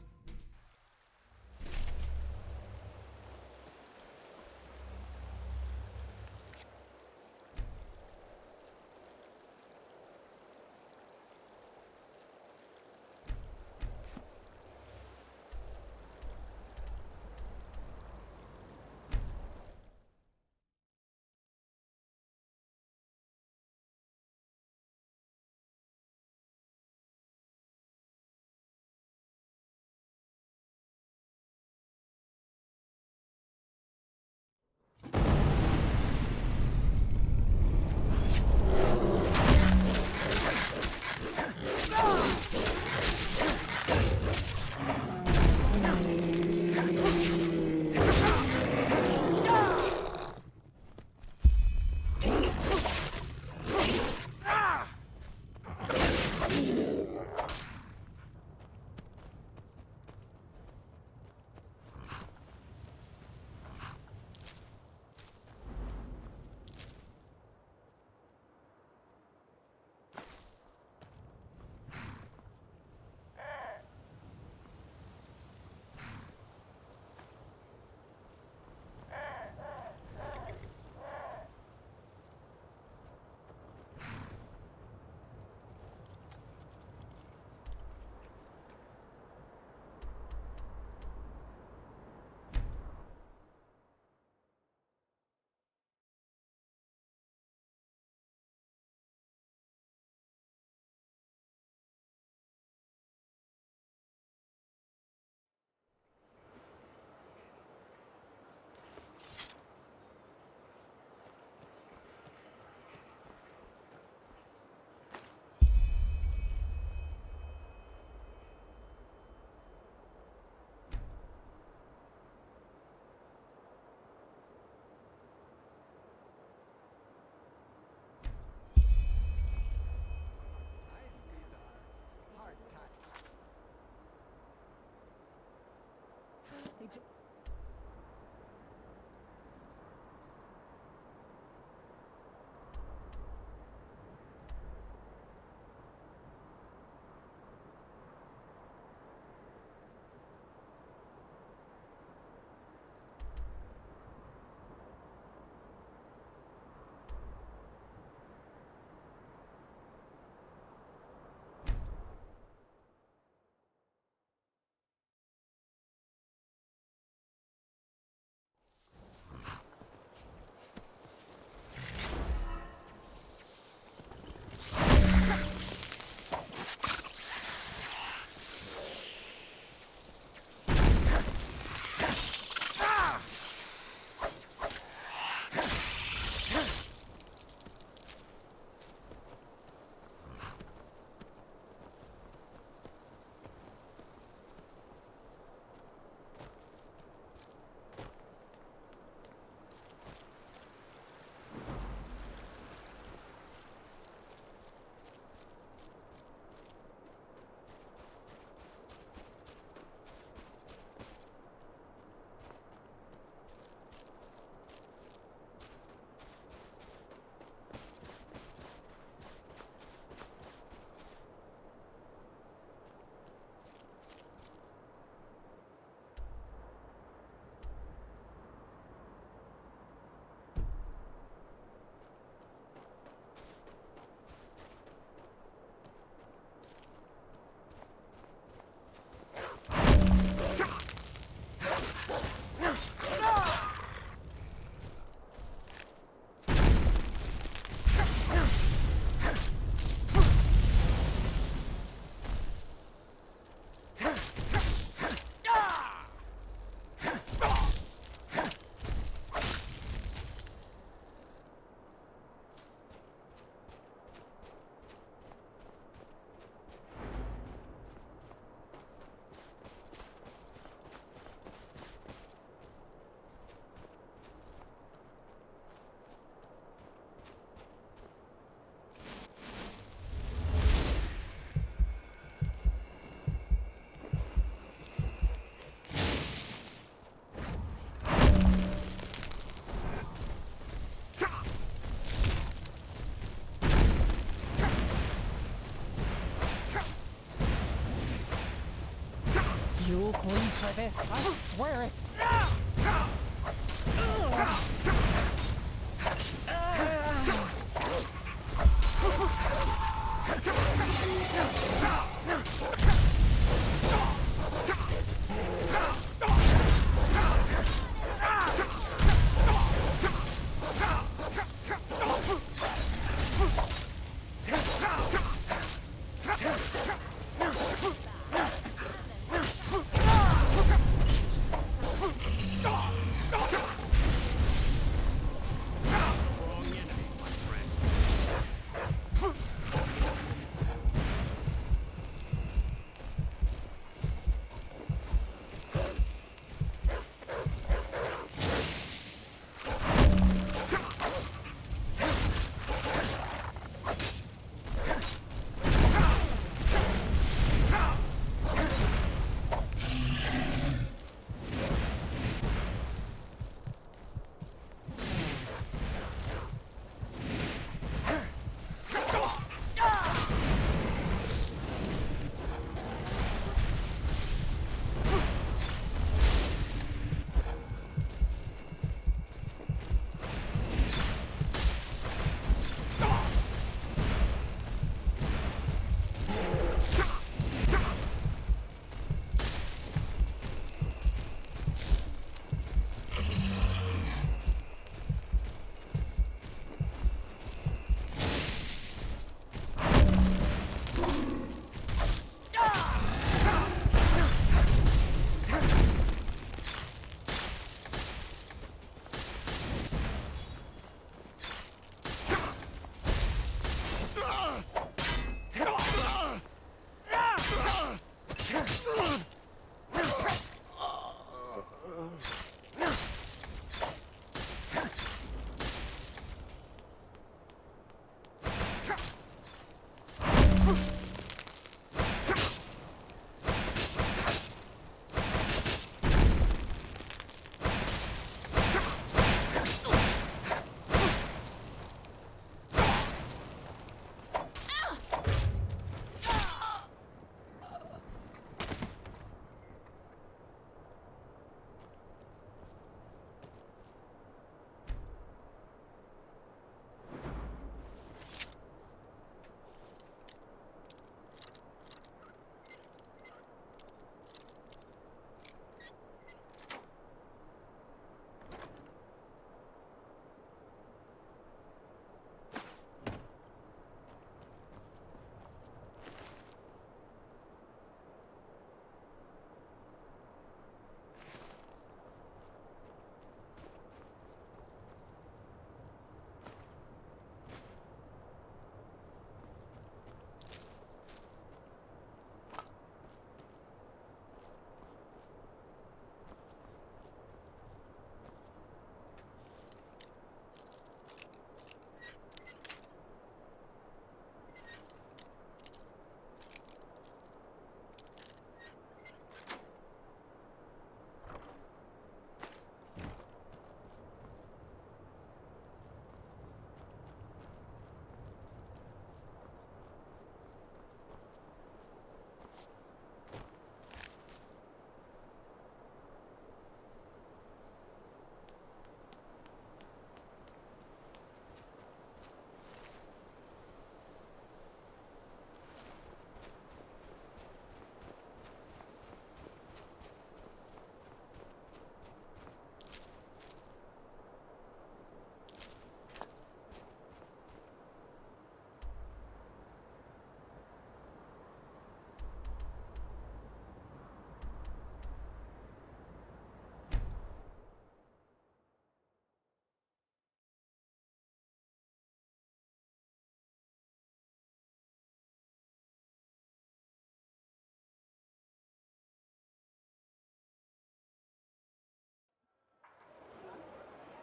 this. I swear it.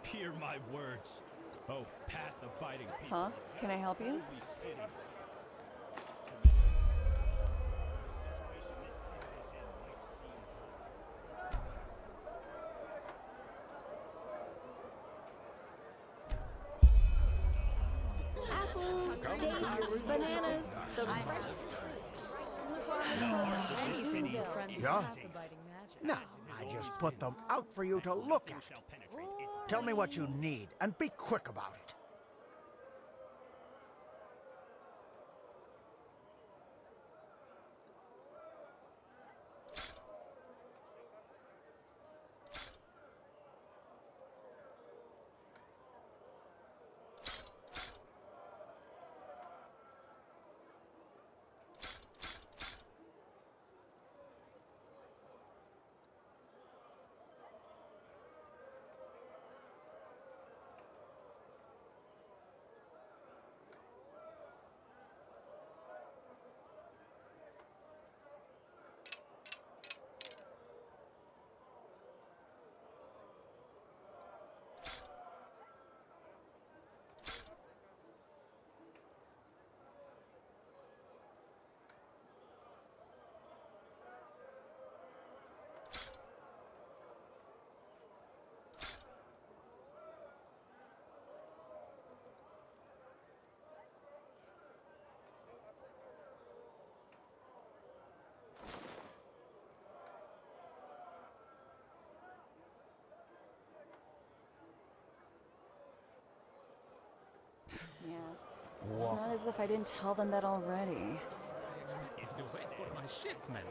Hear my words, oh path-abiding people. Huh? Can I help you? Apples, dates, bananas, the Yeah? No, I just put them out for you to look at. Tell me what you need, and be quick about it. Yeah. It's not as if I didn't tell them that already. My shipment.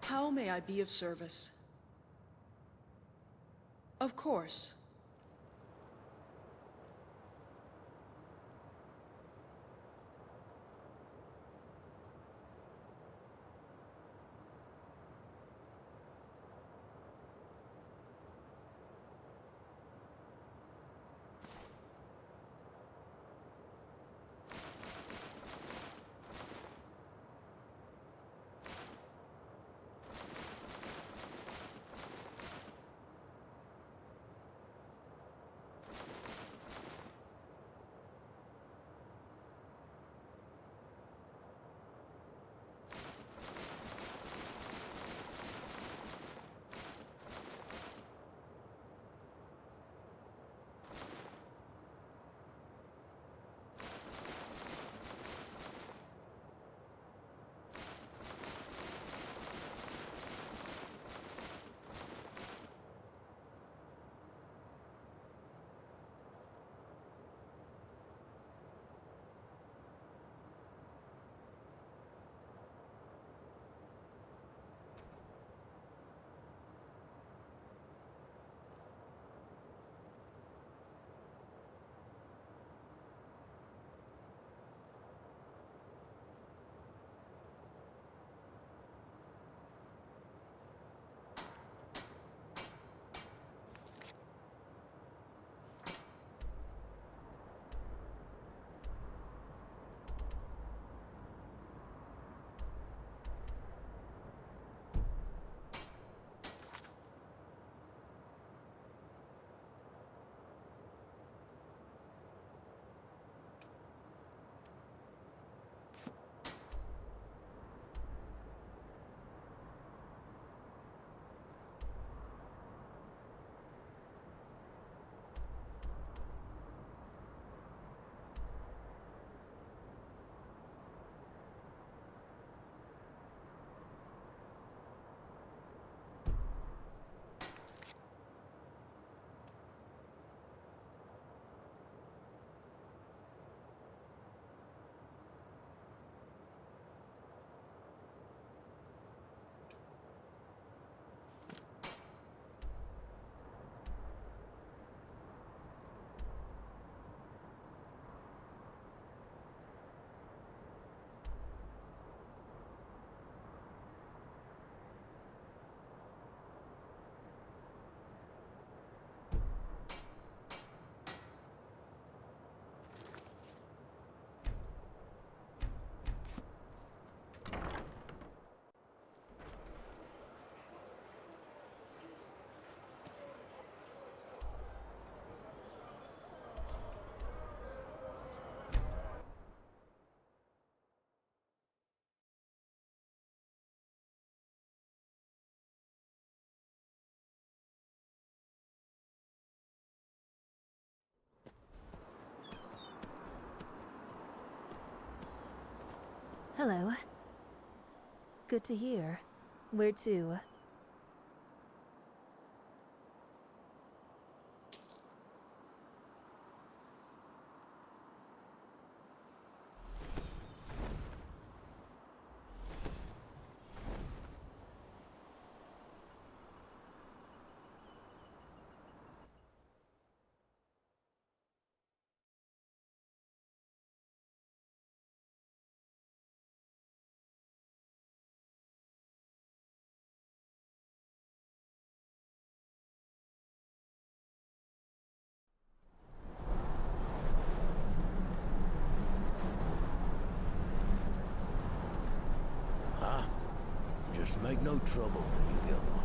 How may I be of service? Of course. Hello. Good to hear. Where to? Just make no trouble and you'll be alright.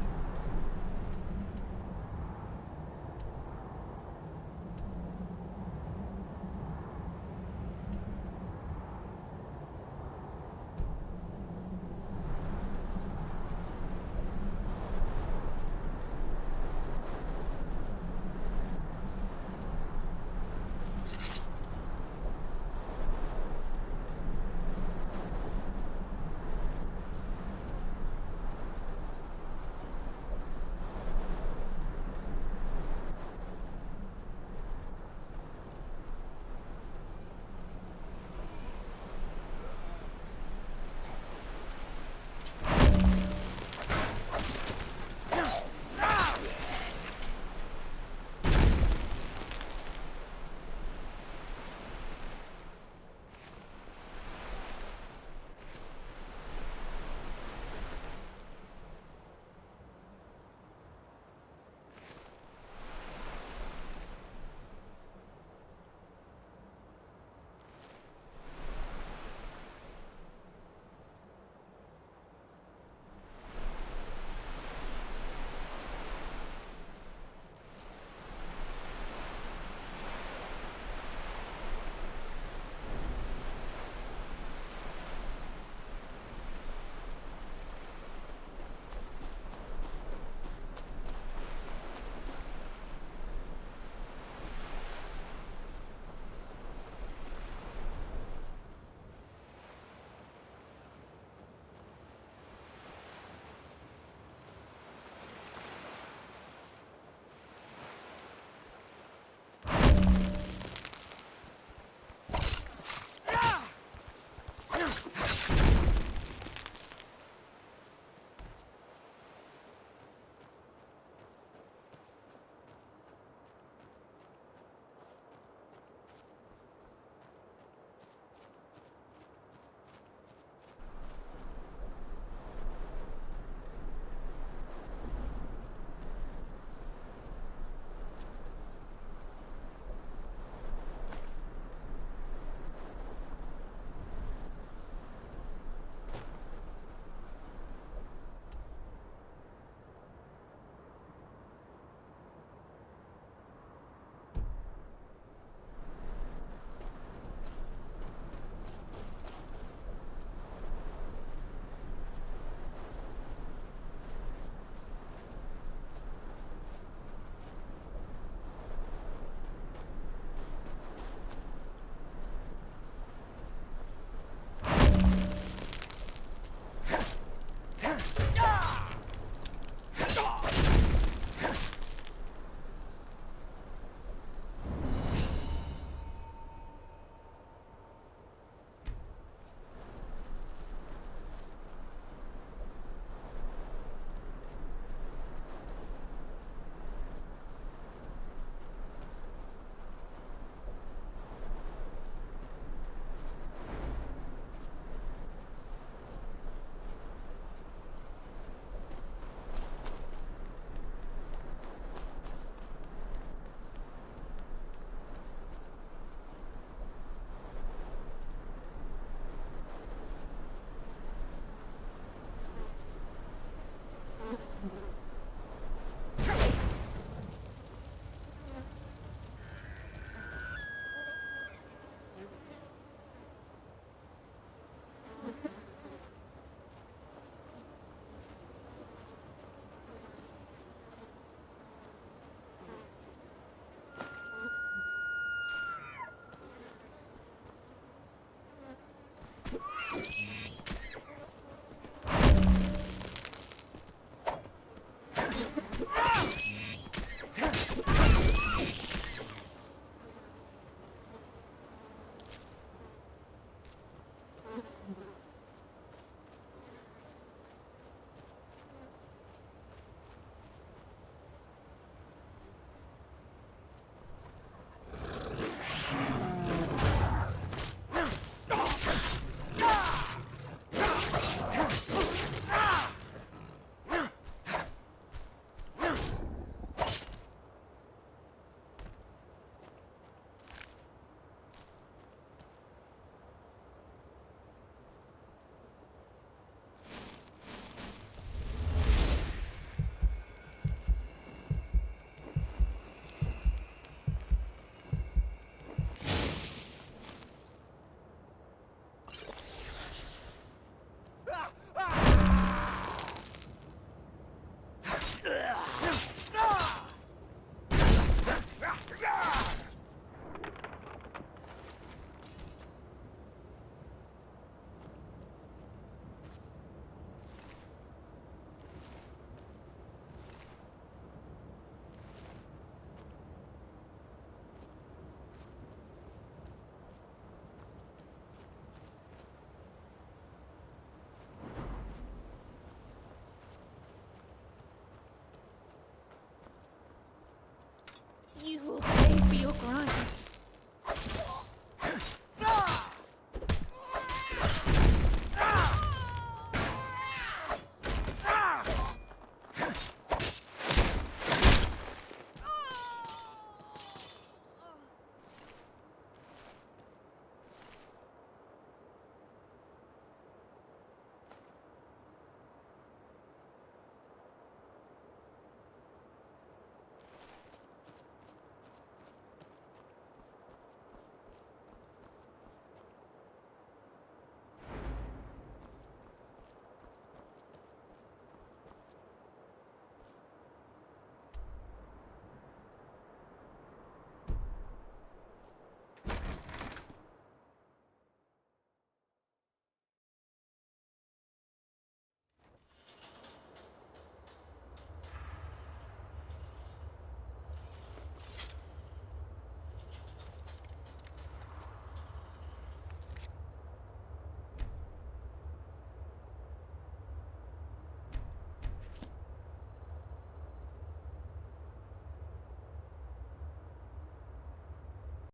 You will pay